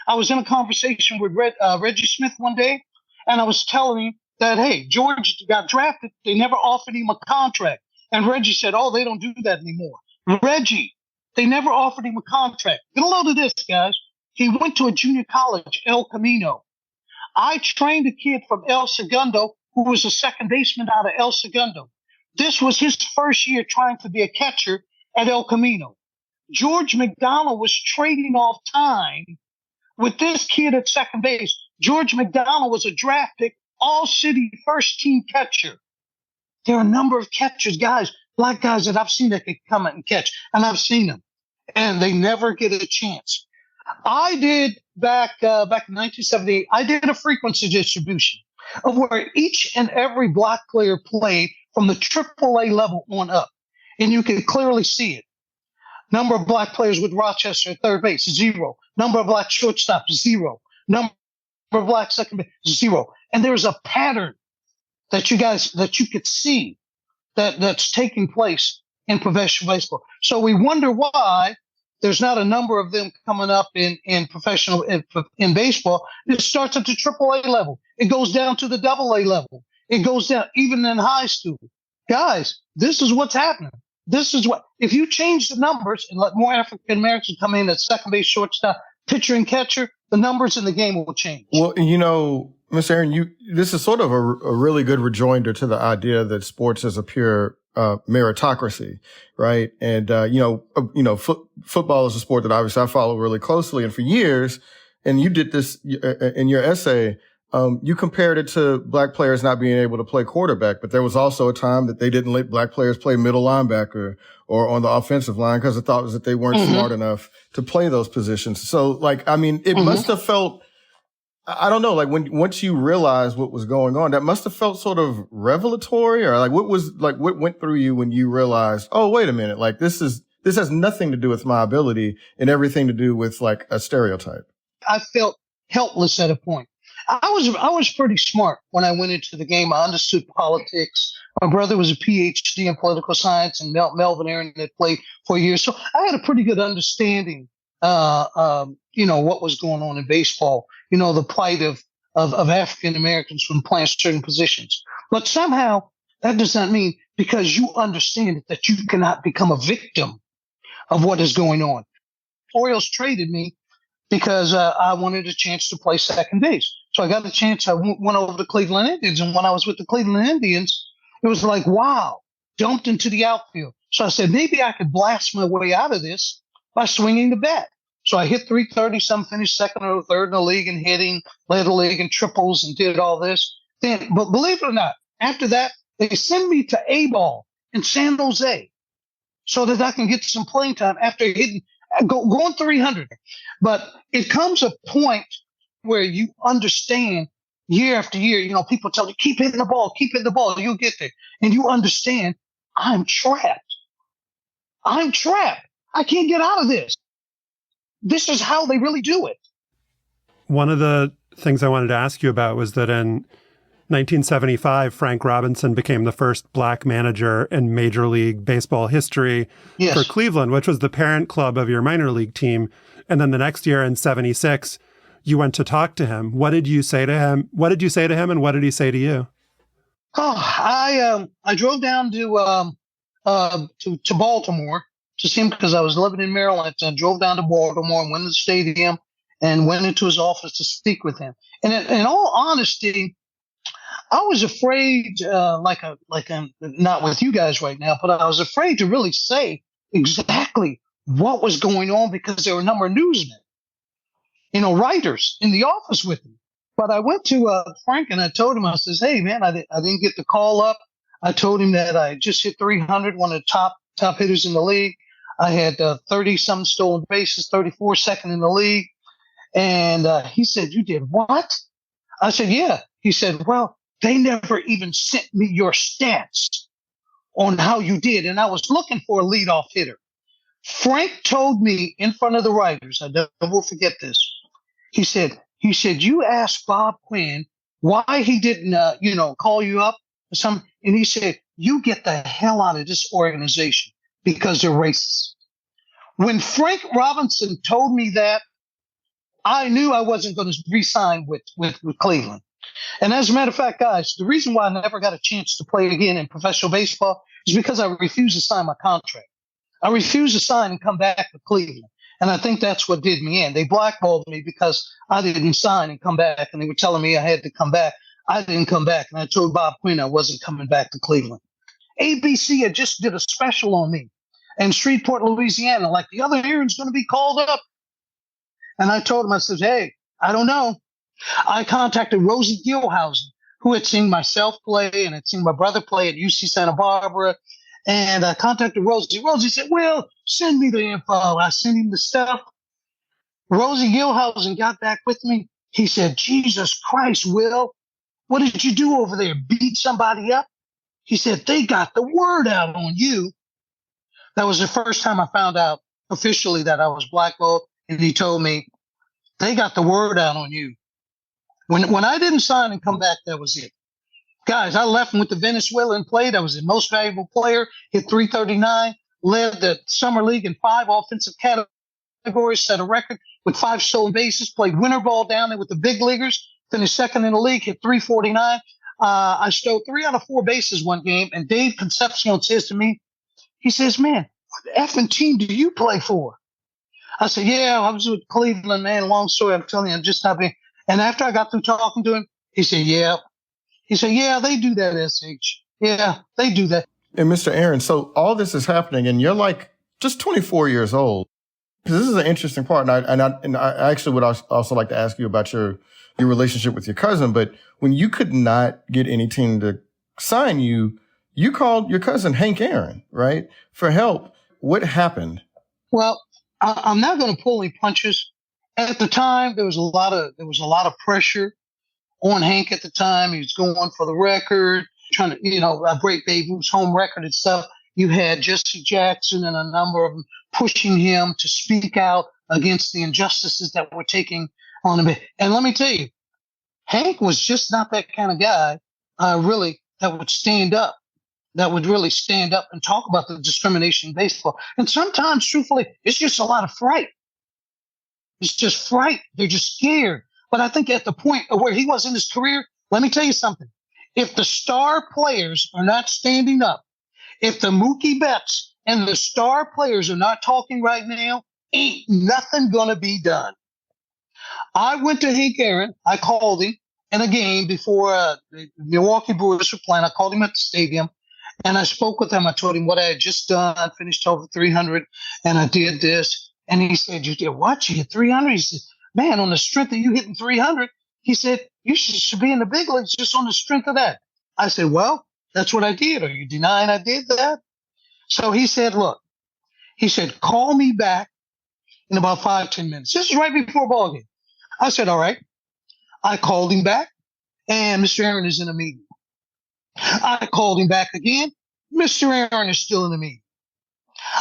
I was in a conversation with Reggie Smith one day, and I was telling him that, hey, George got drafted. They never offered him a contract. And Reggie said, oh, they don't do that anymore. Reggie, they never offered him a contract. Get a load of this, guys. He went to a junior college, El Camino. I trained a kid from El Segundo who was a second baseman out of El Segundo. This was his first year trying to be a catcher at El Camino. George McDonald was trading off time with this kid at second base. George McDonald was a draft pick, all-city first-team catcher. There are a number of catchers, guys, black guys that I've seen that could come out and catch, and I've seen them, and they never get a chance. I did back in 1978, I did a frequency distribution of where each and every black player played from the AAA level on up, and you can clearly see it. Number of black players with Rochester at third base, 0. Number of black shortstops, 0. Number of black second base, 0. And there's a pattern that you could see that's taking place in professional baseball. So we wonder why there's not a number of them coming up in baseball. It starts at the AAA level. It goes down to the AA level. It goes down even in high school. Guys, this is what's happening. This is what, if you change the numbers and let more African Americans come in at second base, shortstop, pitcher, and catcher, the numbers in the game will change. Well, Ms. Aaron, this is sort of a really good rejoinder to the idea that sports is a pure meritocracy, right? And football is a sport that obviously I follow really closely, and for years, and you did this in your essay. You compared it to black players not being able to play quarterback, but there was also a time that they didn't let black players play middle linebacker or on the offensive line because the thought was that they weren't smart enough to play those positions. So, it must have felt, I don't know, once you realized what was going on, that must have felt sort of revelatory, or what went through you when you realized, oh, wait a minute, this has nothing to do with my ability and everything to do with a stereotype. I felt helpless at a point. I was pretty smart when I went into the game. I understood politics. My brother was a PhD in political science, and Melvin Aaron had played for years. So I had a pretty good understanding, what was going on in baseball, the plight of African Americans when playing certain positions. But somehow that does not mean because you understand it that you cannot become a victim of what is going on. Orioles traded me because I wanted a chance to play second base. So I got a chance. I went over to Cleveland Indians. And when I was with the Cleveland Indians, it was like, wow, dumped into the outfield. So I said, maybe I could blast my way out of this by swinging the bat. So I hit 330, finished second or third in the league in hitting, led the league in triples, and did all this. But believe it or not, after that, they send me to A-ball in San Jose so that I can get some playing time after hitting going 300. But it comes a point where you understand year after year, people tell you, keep hitting the ball, you'll get there. And you understand, I'm trapped. I can't get out of this. This is how they really do it. One of the things I wanted to ask you about was that in 1975, Frank Robinson became the first black manager in Major League Baseball history for Cleveland, which was the parent club of your minor league team. And then the next year in 76, you went to talk to him. What did you say to him? What did you say to him, and what did he say to you? Oh, I drove down to Baltimore to see him because I was living in Maryland. I drove down to Baltimore and went to the stadium and went into his office to speak with him. And in all honesty, I was afraid, I'm not with you guys right now, but I was afraid to really say exactly what was going on because there were a number of newsmen, writers in the office with me. But I went to Frank and I told him, I says, hey, man, I didn't get the call up. I told him that I just hit 300, one of the top hitters in the league. I had 30-some stolen bases, 34 second in the league. And he said, you did what? I said, yeah. He said, well, they never even sent me your stats on how you did. And I was looking for a leadoff hitter. Frank told me in front of the writers, I never will forget this. He said, you asked Bob Quinn why he didn't, call you up or something. And he said, you get the hell out of this organization because they're racist. When Frank Robinson told me that, I knew I wasn't going to re-sign with Cleveland. And as a matter of fact, guys, the reason why I never got a chance to play again in professional baseball is because I refused to sign my contract. I refused to sign and come back to Cleveland. And I think that's what did me in. They blackballed me because I didn't sign and come back. And they were telling me I had to come back. I didn't come back. And I told Bob Quinn I wasn't coming back to Cleveland. ABC had just did a special on me in Shreveport, Louisiana, like the other Aaron's going to be called up. And I told him, I said, hey, I don't know. I contacted Rosie Gilhousen, who had seen myself play and had seen my brother play at UC Santa Barbara. And I contacted Rosie. Rosie said, well, send me the info. I sent him the stuff. Rosie Gilhousen got back with me. He said, Jesus Christ, Will, what did you do over there? Beat somebody up? He said, they got the word out on you. That was the first time I found out officially that I was blackballed. And he told me, they got the word out on you. When I didn't sign and come back, that was it. Guys, I left and went to Venezuela and played. I was the most valuable player, hit 339, led the summer league in 5 offensive categories, set a record with 5 stolen bases, played winter ball down there with the big leaguers, finished second in the league, hit 349. I stole 3 out of 4 bases one game, and Dave Concepcion says to me, he says, man, what effing team do you play for? I said, yeah, I was with Cleveland, man. Long story, I'm telling you, I'm just not being. And after I got through talking to him, he said, yeah. He said, yeah, they do that, SH. Yeah, they do that. And Mr. Aaron, so all this is happening, and you're like just 24 years old. Because this is an interesting part, and I actually would also like to ask you about your relationship with your cousin. But when you could not get any team to sign you, you called your cousin Hank Aaron, right, for help. What happened? Well, I'm not going to pull any punches. At the time, there was a lot of pressure on Hank. At the time, he was going for the record, trying to break Babe Ruth's home record and stuff. You had Jesse Jackson and a number of them pushing him to speak out against the injustices that were taking on him. And let me tell you, Hank was just not that kind of guy, really, that would stand up. That would really stand up and talk about the discrimination in baseball. And sometimes, truthfully, it's just a lot of fright. It's just fright. They're just scared. But I think at the point of where he was in his career, let me tell you something. If the star players are not standing up, if the Mookie Betts and the star players are not talking right now, ain't nothing going to be done. I went to Hank Aaron. I called him in a game before the Milwaukee Brewers were playing. I called him at the stadium. And I spoke with him. I told him what I had just done. I finished over 300, and I did this. And he said, you did what? You hit 300? He said, man, on the strength of you hitting 300, he said, you should be in the big leagues just on the strength of that. I said, well, that's what I did. Are you denying I did that? So he said, look, he said, call me back in about 5-10 minutes. This is right before ball game. I said, all right. I called him back, and Mr. Aaron is in a meeting. I called him back again. Mr. Aaron is still in the meeting.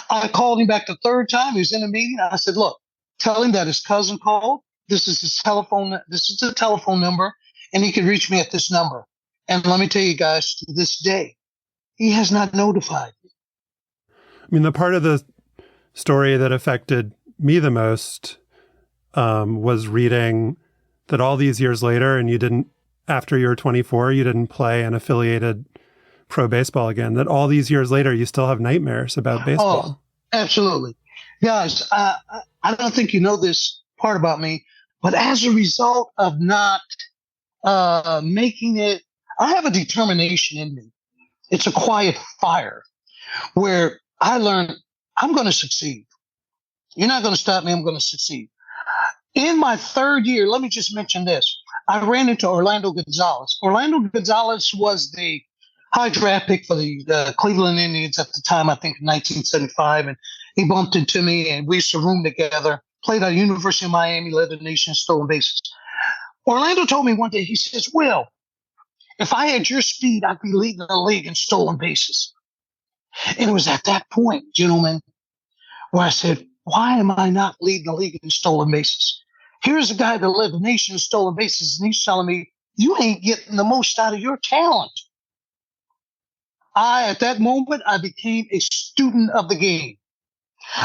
I called him back the third time. He was in a meeting. I said, look, tell him that his cousin called. This is his telephone. This is the telephone number, and he can reach me at this number. And let me tell you guys, to this day, he has not notified me. I mean, the part of the story that affected me the most was reading that all these years later, and you didn't, after you were 24, you didn't play an affiliated pro baseball again, that all these years later, you still have nightmares about baseball. Oh, absolutely. Guys, I don't think you know this part about me, but as a result of not making it, I have a determination in me. It's a quiet fire where I learned I'm going to succeed. You're not going to stop me. I'm going to succeed. In my third year, let me just mention this. I ran into Orlando Gonzalez. Orlando Gonzalez was the high draft pick for the Cleveland Indians at the time, I think in 1975. And he bumped into me, and we used to room together, played at the University of Miami, led the nation in stolen bases. Orlando told me one day, he says, Will, if I had your speed, I'd be leading the league in stolen bases. And it was at that point, gentlemen, where I said, why am I not leading the league in stolen bases? Here's a guy that led the nation in stolen bases, and he's telling me, you ain't getting the most out of your talent. At that moment, I became a student of the game.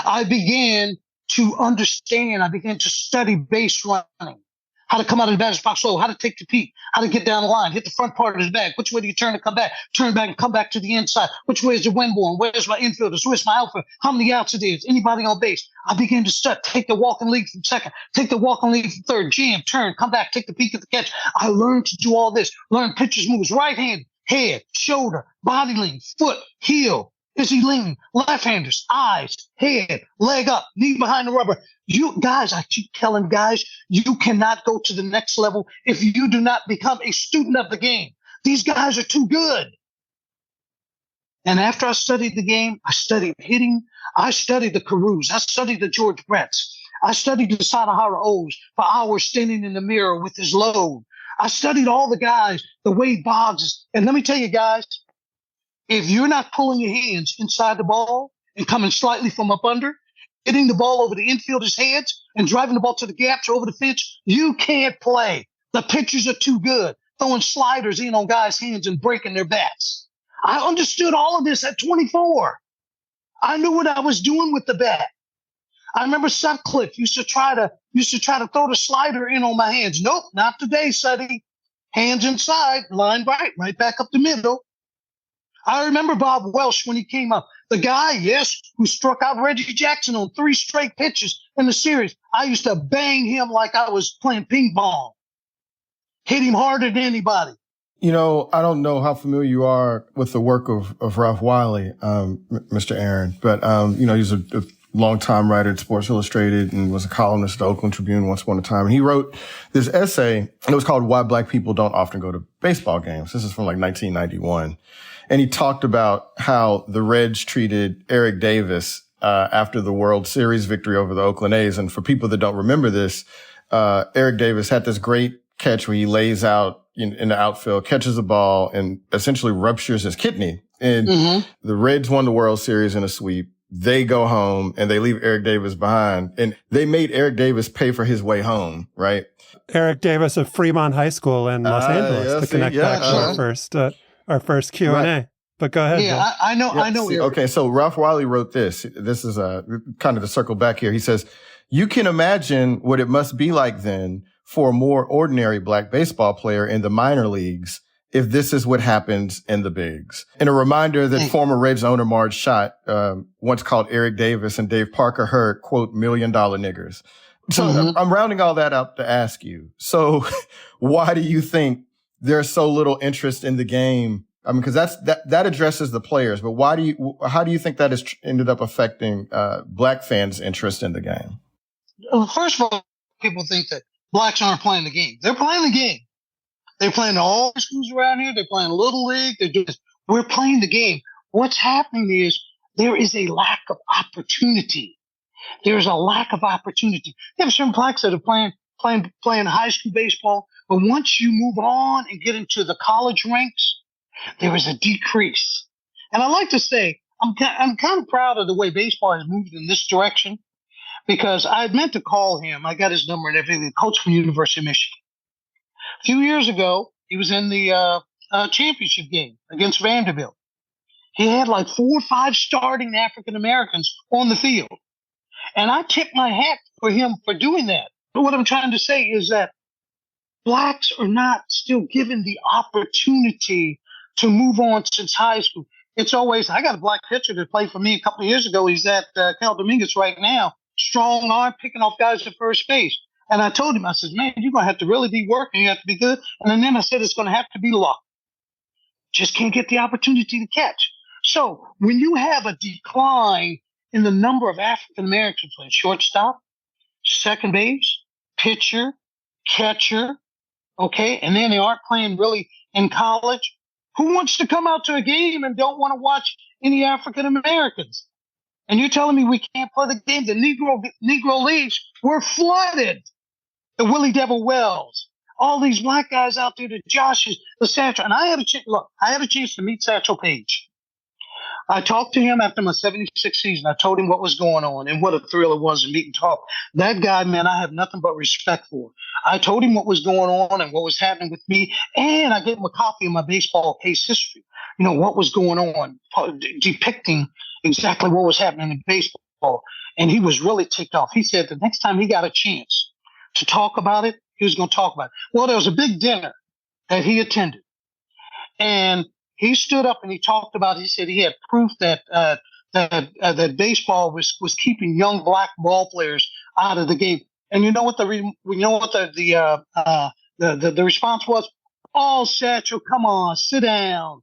I began to understand. I began to study base running, how to come out of the batter's box slow, how to take the peak, how to get down the line, hit the front part of his bag. Which way do you turn to come back? Turn back and come back to the inside. Which way is the wind blowing? Where's my infielders? Where's my outfield? How many outs it is? Anybody on base? I began to study. Take the walking lead from second. Take the walking lead from third. Jam, turn, come back, take the peak at the catch. I learned to do all this. Learn pitcher's moves, right hand, head, shoulder, body lean, foot, heel. Is he leaning? Left-handers, eyes, head, leg up, knee behind the rubber. You guys, I keep telling guys, you cannot go to the next level if you do not become a student of the game. These guys are too good. And after I studied the game, I studied hitting. I studied the Carus. I studied the George Bretts. I studied the Sadahara O's for hours standing in the mirror with his load. I studied all the guys, the Wade Boggses. And let me tell you guys, if you're not pulling your hands inside the ball and coming slightly from up under, hitting the ball over the infielders' heads and driving the ball to the gaps or over the fence, you can't play. The pitchers are too good, throwing sliders in on guys' hands and breaking their bats. I understood all of this at 24. I knew what I was doing with the bat. I remember Sutcliffe used to try to throw the slider in on my hands. Nope, not today, Suddy. Hands inside, line right back up the middle. I remember Bob Welsh when he came up. The guy, yes, who struck out Reggie Jackson on 3 straight pitches in the series. I used to bang him like I was playing ping pong. Hit him harder than anybody. You know, I don't know how familiar you are with the work of Ralph Wiley, Mr. Aaron, but, you know, he's a longtime writer at Sports Illustrated and was a columnist at the Oakland Tribune once upon a time. And he wrote this essay, and it was called Why Black People Don't Often Go to Baseball Games. This is from like 1991. And he talked about how the Reds treated Eric Davis after the World Series victory over the Oakland A's. And for people that don't remember this, Eric Davis had this great catch where he lays out in the outfield, catches a ball, and essentially ruptures his kidney. And the Reds won the World Series in a sweep. They go home and they leave Eric Davis behind. And they made Eric Davis pay for his way home, right? Eric Davis of Fremont High School in Los Angeles to connect back to our first Q&A. Right. But go ahead. Yeah, I know. Eric. Okay, so Ralph Wiley wrote this. This is kind of the circle back here. He says, you can imagine what it must be like then for a more ordinary black baseball player in the minor leagues if this is what happens in the bigs. And a reminder that former Reds owner Marge Schott once called Eric Davis and Dave Parker her, quote, $1 million niggers. So I'm rounding all that up to ask you. So why do you think there's so little interest in the game? I mean, because that addresses the players, but how do you think that has ended up affecting black fans' interest in the game? Well, first of all, people think that blacks aren't playing the game. They're playing the game. They're playing all the schools around here. They're playing Little League. They're doing this. We're playing the game. What's happening is there is a lack of opportunity. There's a lack of opportunity. You have certain blacks that are playing high school baseball, but once you move on and get into the college ranks, there is a decrease. And I like to say, I'm kind of proud of the way baseball has moved in this direction, because I had meant to call him. I got his number and everything. The coach from the University of Michigan. A few years ago, he was in the championship game against Vanderbilt. He had like 4 or 5 starting African Americans on the field. And I tip my hat for him for doing that. But what I'm trying to say is that blacks are not still given the opportunity to move on since high school. It's always, I got a black pitcher that played for me a couple of years ago. He's at Cal Dominguez right now. Strong arm, picking off guys at first base. And I told him, I said, man, you're going to have to really be working. You have to be good. And then I said, it's going to have to be luck. Just can't get the opportunity to catch. So when you have a decline in the number of African Americans playing shortstop, second base, pitcher, catcher, okay, and then they aren't playing really in college, who wants to come out to a game and don't want to watch any African Americans? And you're telling me we can't play the game? The Negro leagues were flooded. The Willie Devil Wells, all these black guys out there, the Joshes, the Satchel. And I had a chance to meet Satchel Paige. I talked to him after my 76th season. I told him what was going on and what a thrill it was to meet and talk. That guy, man, I have nothing but respect for. I told him what was going on and what was happening with me. And I gave him a copy of my baseball case history. You know, what was going on, depicting exactly what was happening in baseball. And he was really ticked off. He said the next time he got a chance to talk about it, he was going to talk about it. Well, there was a big dinner that he attended. And he stood up and he talked about it. He said he had proof that that baseball was keeping young black ball players out of the game. And you know what the response was? Oh, Satchel, come on, sit down.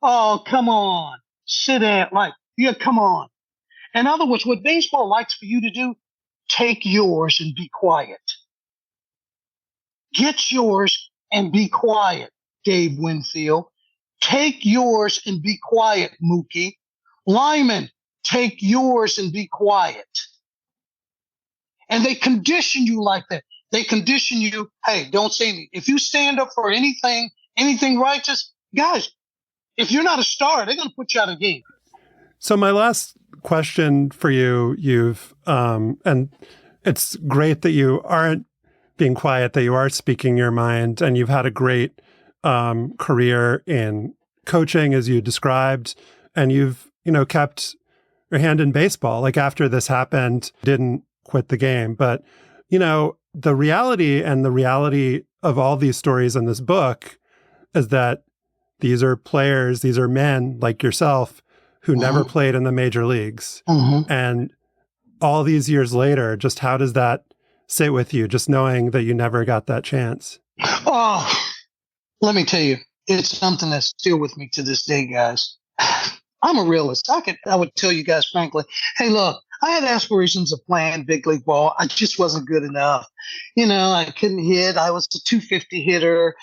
Oh, come on, sit down. Like, yeah, come on. In other words, what baseball likes for you to do, take yours and be quiet. Get yours and be quiet, Gabe Winfield. Take yours and be quiet, Mookie. Lyman, take yours and be quiet. And they condition you like that. They condition you, hey, don't say anything. If you stand up for anything righteous, guys, if you're not a star, they're going to put you out of the game. So my last question for you, and it's great that you aren't being quiet that you are speaking your mind, and you've had a great career in coaching, as you described, and you've, kept your hand in baseball. Like after this happened, didn't quit the game. But, the reality of all these stories in this book is that these are players, these are men like yourself who never played in the major leagues. And all these years later, just how does that sit with you, just knowing that you never got that chance? Oh, let me tell you, it's something that's still with me to this day, guys. I'm a realist. I would tell you guys frankly, hey, look, I had aspirations of playing big league ball. I just wasn't good enough. I couldn't hit. I was a 250 hitter.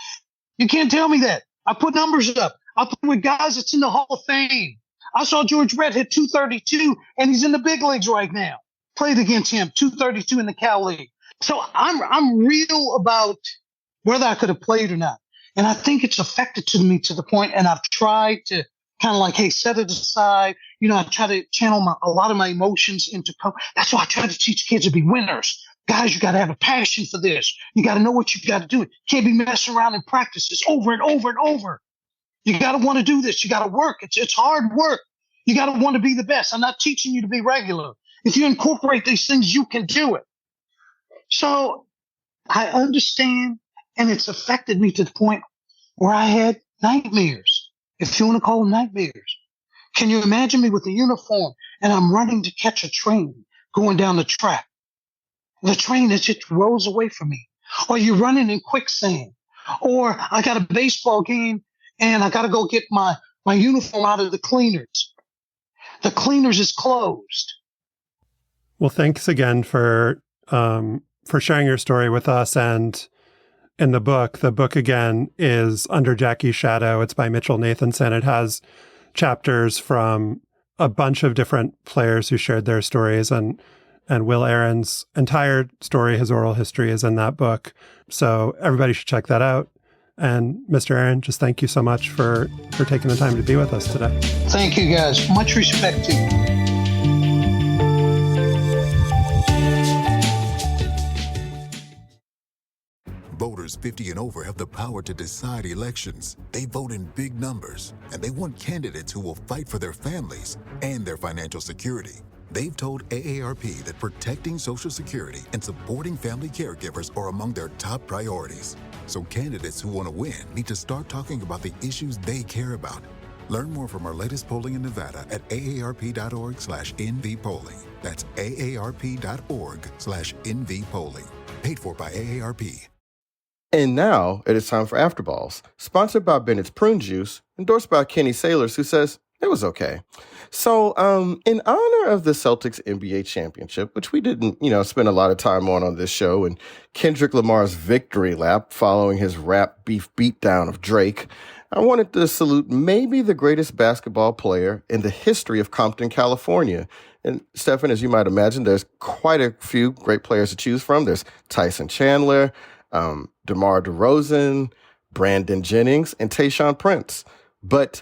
You can't tell me that. I put numbers up. I put with guys that's in the Hall of Fame. I saw George Brett hit 232, and he's in the big leagues right now. Played against him, 232 in the Cal League. So I'm real about whether I could have played or not. And I think it's affected to me to the point, and I've tried to kind of like, hey, set it aside. I try to channel a lot of my emotions into That's why I try to teach kids to be winners. Guys, you got to have a passion for this. You got to know what you got to do. You can't be messing around in practices over and over and over. You got to want to do this. You got to work. It's hard work. You got to want to be the best. I'm not teaching you to be regular. If you incorporate these things, you can do it. So I understand, and it's affected me to the point where I had nightmares, if you want to call them nightmares. Can you imagine me with a uniform and I'm running to catch a train going down the track? The train that just rolls away from me. Or you're running in quicksand. Or I got a baseball game and I got to go get my uniform out of the cleaners. The cleaners is closed. Well, thanks again for sharing your story with us. And in the book again is Under Jackie's Shadow. It's by Mitchell Nathanson. It has chapters from a bunch of different players who shared their stories, and Wil Aaron's entire story, his oral history, is in that book. So everybody should check that out. And Mr. Aaron, just thank you so much for taking the time to be with us today. Thank you, guys. Much respect to you. Voters 50 and over have the power to decide elections. They vote in big numbers, and they want candidates who will fight for their families and their financial security. They've told AARP that protecting Social Security and supporting family caregivers are among their top priorities. So candidates who want to win need to start talking about the issues they care about. Learn more from our latest polling in Nevada at aarp.org/nvpolling. That's aarp.org/nvpolling. Paid for by AARP. And now it is time for Afterballs, sponsored by Bennett's Prune Juice, endorsed by Kenny Sailors, who says it was okay. So, in honor of the Celtics NBA championship, which we didn't, spend a lot of time on this show, and Kendrick Lamar's victory lap following his rap beef beatdown of Drake, I wanted to salute maybe the greatest basketball player in the history of Compton, California. And Stefan, as you might imagine, there's quite a few great players to choose from. There's Tyson Chandler, DeMar DeRozan, Brandon Jennings, and Tayshaun Prince. But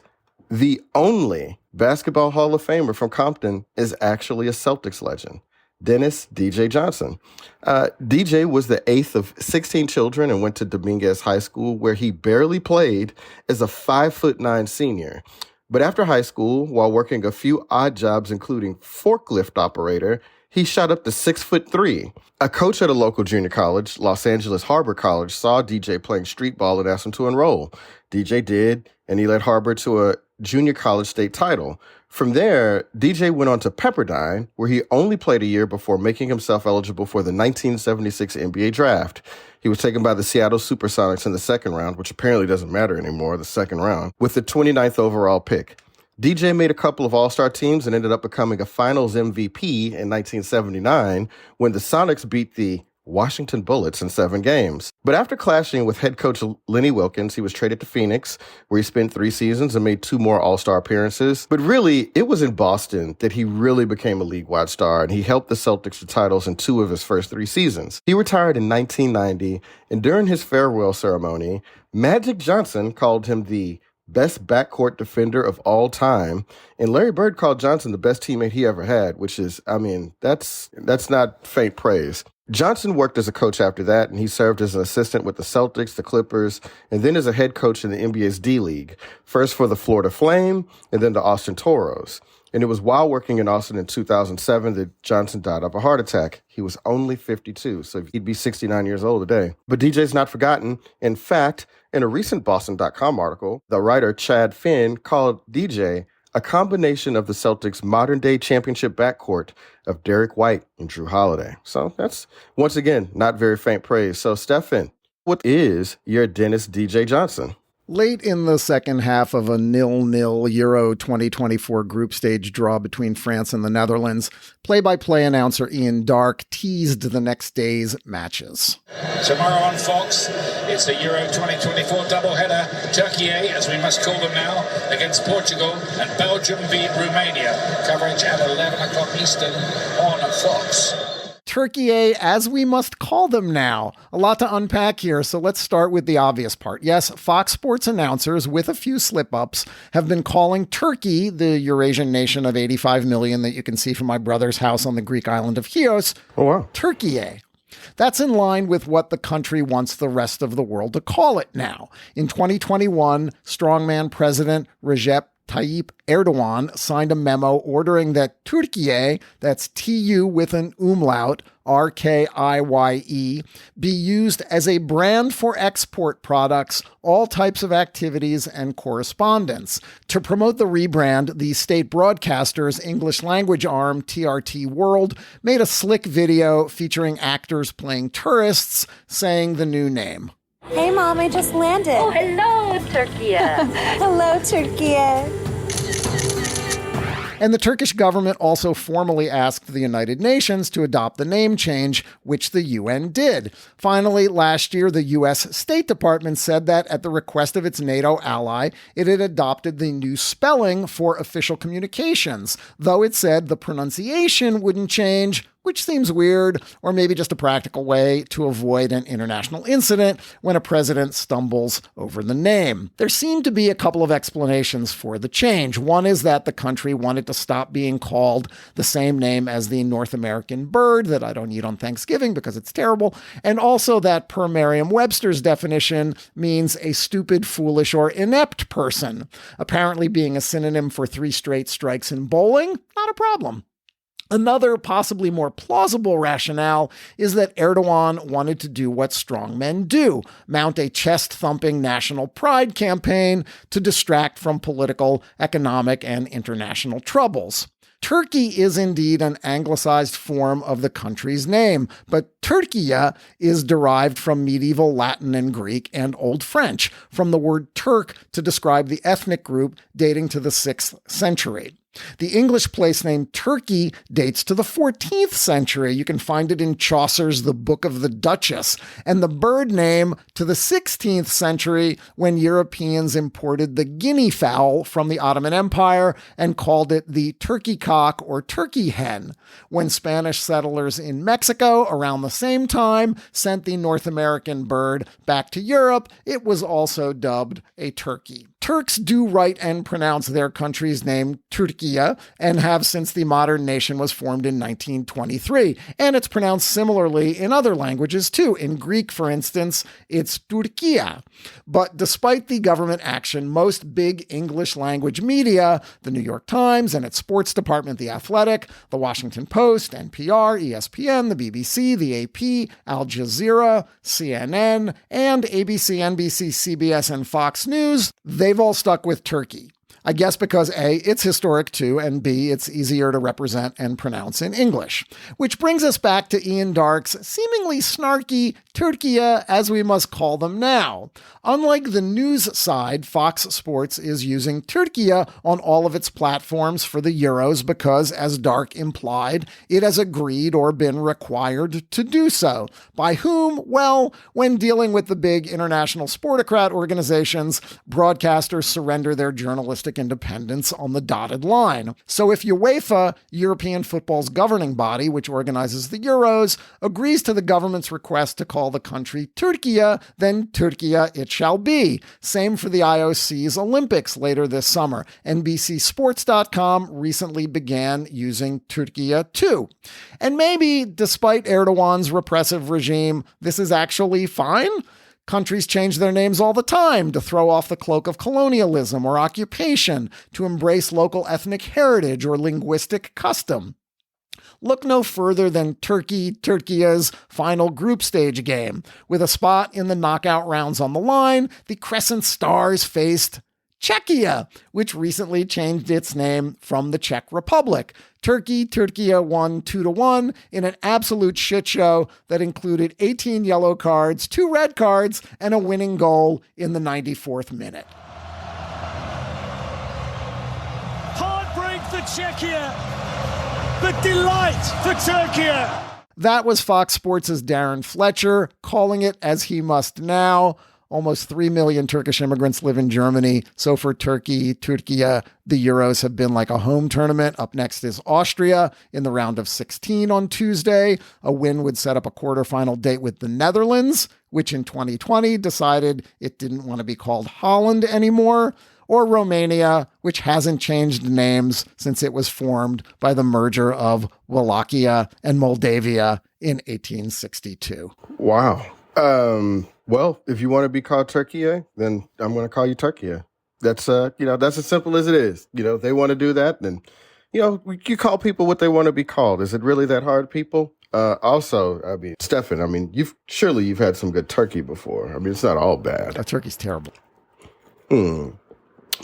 the only basketball Hall of Famer from Compton is actually a Celtics legend, Dennis DJ Johnson. DJ was the eighth of 16 children and went to Dominguez High School, where he barely played as a 5'9" senior. But after high school, while working a few odd jobs, including forklift operator, he shot up to 6'3". A coach at a local junior college, Los Angeles Harbor College, saw DJ playing street ball and asked him to enroll. DJ did, and he led Harbor to a junior college state title. From there, DJ went on to Pepperdine, where he only played a year before making himself eligible for the 1976 NBA draft. He was taken by the Seattle Supersonics in the second round, which apparently doesn't matter anymore, the second round, with the 29th overall pick. DJ made a couple of all-star teams and ended up becoming a finals MVP in 1979 when the Sonics beat the Washington Bullets in 7 games. But after clashing with head coach Lenny Wilkens, he was traded to Phoenix, where he spent 3 seasons and made 2 more all-star appearances. But really, it was in Boston that he really became a league-wide star, and he helped the Celtics to titles in 2 of his first 3 seasons. He retired in 1990, and during his farewell ceremony, Magic Johnson called him the best backcourt defender of all time. And Larry Bird called Johnson the best teammate he ever had, which is, that's not faint praise. Johnson worked as a coach after that, and he served as an assistant with the Celtics, the Clippers, and then as a head coach in the NBA's D-League, first for the Florida Flame and then the Austin Toros. And it was while working in Austin in 2007 that Johnson died of a heart attack. He was only 52, so he'd be 69 years old today. But DJ's not forgotten. In fact, in a recent Boston.com article, the writer Chad Finn called DJ a combination of the Celtics' modern-day championship backcourt of Derek White and Drew Holiday. So that's, once again, not very faint praise. So, Stefan, what is your Dennis DJ Johnson? Late in the second half of a 0-0 Euro 2024 group stage draw between France and the Netherlands, play-by-play announcer Ian Darke teased the next day's matches. Tomorrow on Fox, it's the Euro 2024 doubleheader. Türkiye, as we must call them now, against Portugal, and Belgium beat Romania. Coverage at 11 o'clock Eastern on Fox. Türkiye, as we must call them now. A lot to unpack here, so let's start with the obvious part. Yes, Fox Sports announcers, with a few slip-ups, have been calling Turkey, the Eurasian nation of 85 million that you can see from my brother's house on the Greek island of Chios, Türkiye. That's in line with what the country wants the rest of the world to call it now. In 2021, strongman President Recep Tayyip Erdogan signed a memo ordering that Türkiye, that's TU with an umlaut, RKIYE, be used as a brand for export products, all types of activities, and correspondence. To promote the rebrand, the state broadcaster's English language arm, TRT World, made a slick video featuring actors playing tourists saying the new name. Hey, Mom, I just landed. Oh, hello, Türkiye. Hello, Türkiye. And the Turkish government also formally asked the United Nations to adopt the name change, which the UN did. Finally, last year, the U.S. State Department said that at the request of its NATO ally, it had adopted the new spelling for official communications, though it said the pronunciation wouldn't change, which seems weird, or maybe just a practical way to avoid an international incident when a president stumbles over the name. There seem to be a couple of explanations for the change. One is that the country wanted to stop being called the same name as the North American bird that I don't eat on Thanksgiving because it's terrible, and also that per Merriam-Webster's definition means a stupid, foolish, or inept person. Apparently being a synonym for 3 straight strikes in bowling, not a problem. Another, possibly more plausible rationale is that Erdogan wanted to do what strongmen do, mount a chest-thumping national pride campaign to distract from political, economic, and international troubles. Turkey is indeed an anglicized form of the country's name, but Türkiye is derived from medieval Latin and Greek and Old French, from the word Turk to describe the ethnic group dating to the 6th century. The English place name Turkey dates to the 14th century. You can find it in Chaucer's The Book of the Duchess, and the bird name to the 16th century when Europeans imported the guinea fowl from the Ottoman Empire and called it the turkey cock or turkey hen. When Spanish settlers in Mexico around the same time sent the North American bird back to Europe, it was also dubbed a turkey. Turks do write and pronounce their country's name Türkiye and have since the modern nation was formed in 1923. And it's pronounced similarly in other languages too. In Greek, for instance, it's Türkiye. But despite the government action, most big English language media, the New York Times and its sports department, The Athletic, The Washington Post, NPR, ESPN, the BBC, the AP, Al Jazeera, CNN, and ABC, NBC, CBS, and Fox News, they've all stuck with Turkey. I guess because A, it's historic too, and B, it's easier to represent and pronounce in English. Which brings us back to Ian Darke's seemingly snarky Türkiye, as we must call them now. Unlike the news side, Fox Sports is using Türkiye on all of its platforms for the Euros because, as Darke implied, it has agreed or been required to do so. By whom? Well, when dealing with the big international sportocrat organizations, broadcasters surrender their journalistic geographic independence on the dotted line. So if UEFA, European football's governing body, which organizes the Euros, agrees to the government's request to call the country Türkiye, then Türkiye it shall be. Same for the IOC's Olympics later this summer. NBCSports.com recently began using Türkiye too. And maybe, despite Erdogan's repressive regime, this is actually fine. Countries change their names all the time to throw off the cloak of colonialism or occupation, to embrace local ethnic heritage or linguistic custom. Look no further than Türkiye's final group stage game. With a spot in the knockout rounds on the line, the Crescent Stars faced Czechia, which recently changed its name from the Czech Republic. Türkiye won 2-1 in an absolute shit show that included 18 yellow cards, 2 red cards, and a winning goal in the 94th minute. Heartbreak for Czechia, but delight for Türkiye. That was Fox Sports' Darren Fletcher, calling it as he must now. Almost 3 million Turkish immigrants live in Germany. So for Türkiye, the Euros have been like a home tournament. Up next is Austria in the round of 16 on Tuesday. A win would set up a quarterfinal date with the Netherlands, which in 2020 decided it didn't want to be called Holland anymore. Or Romania, which hasn't changed names since it was formed by the merger of Wallachia and Moldavia in 1862. Wow. Well, if you want to be called Türkiye, then I'm going to call you Türkiye. That's that's as simple as it is. If they want to do that, then, you call people what they want to be called. Is it really that hard, people? Also, Stefan, you've had some good turkey before. It's not all bad. That turkey's terrible.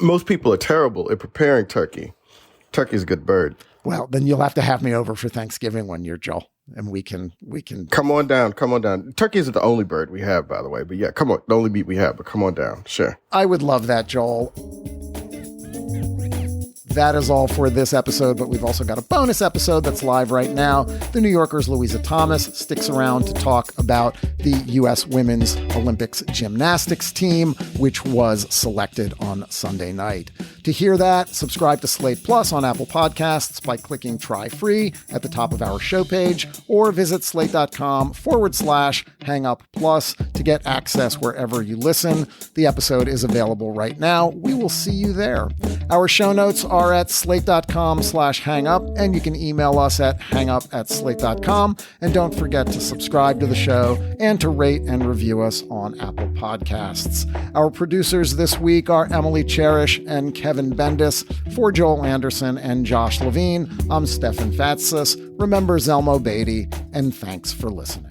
Most people are terrible at preparing turkey. Turkey's a good bird. Well, then you'll have to have me over for Thanksgiving one year, Joel. And we can come on down. Turkey isn't the only bird we have, by the way. But yeah, come on. The only meat we have, but come on down. Sure. I would love that, Joel. That is all for this episode, but we've also got a bonus episode that's live right now. The New Yorker's Louisa Thomas sticks around to talk about the U.S. Women's Olympics gymnastics team, which was selected on Sunday night. To hear that, subscribe to Slate Plus on Apple Podcasts by clicking Try Free at the top of our show page, or visit slate.com/hangup+ to get access wherever you listen. The episode is available right now. We will see you there. Our show notes are at slate.com/hangup, and you can email us at hangup@slate.com. And don't forget to subscribe to the show and to rate and review us on Apple Podcasts. Our producers this week are Emily Cherish and Kevin Bendis. For Joel Anderson and Josh Levin, I'm Stefan Fatsis. Remember Zelmo Beatty, and thanks for listening.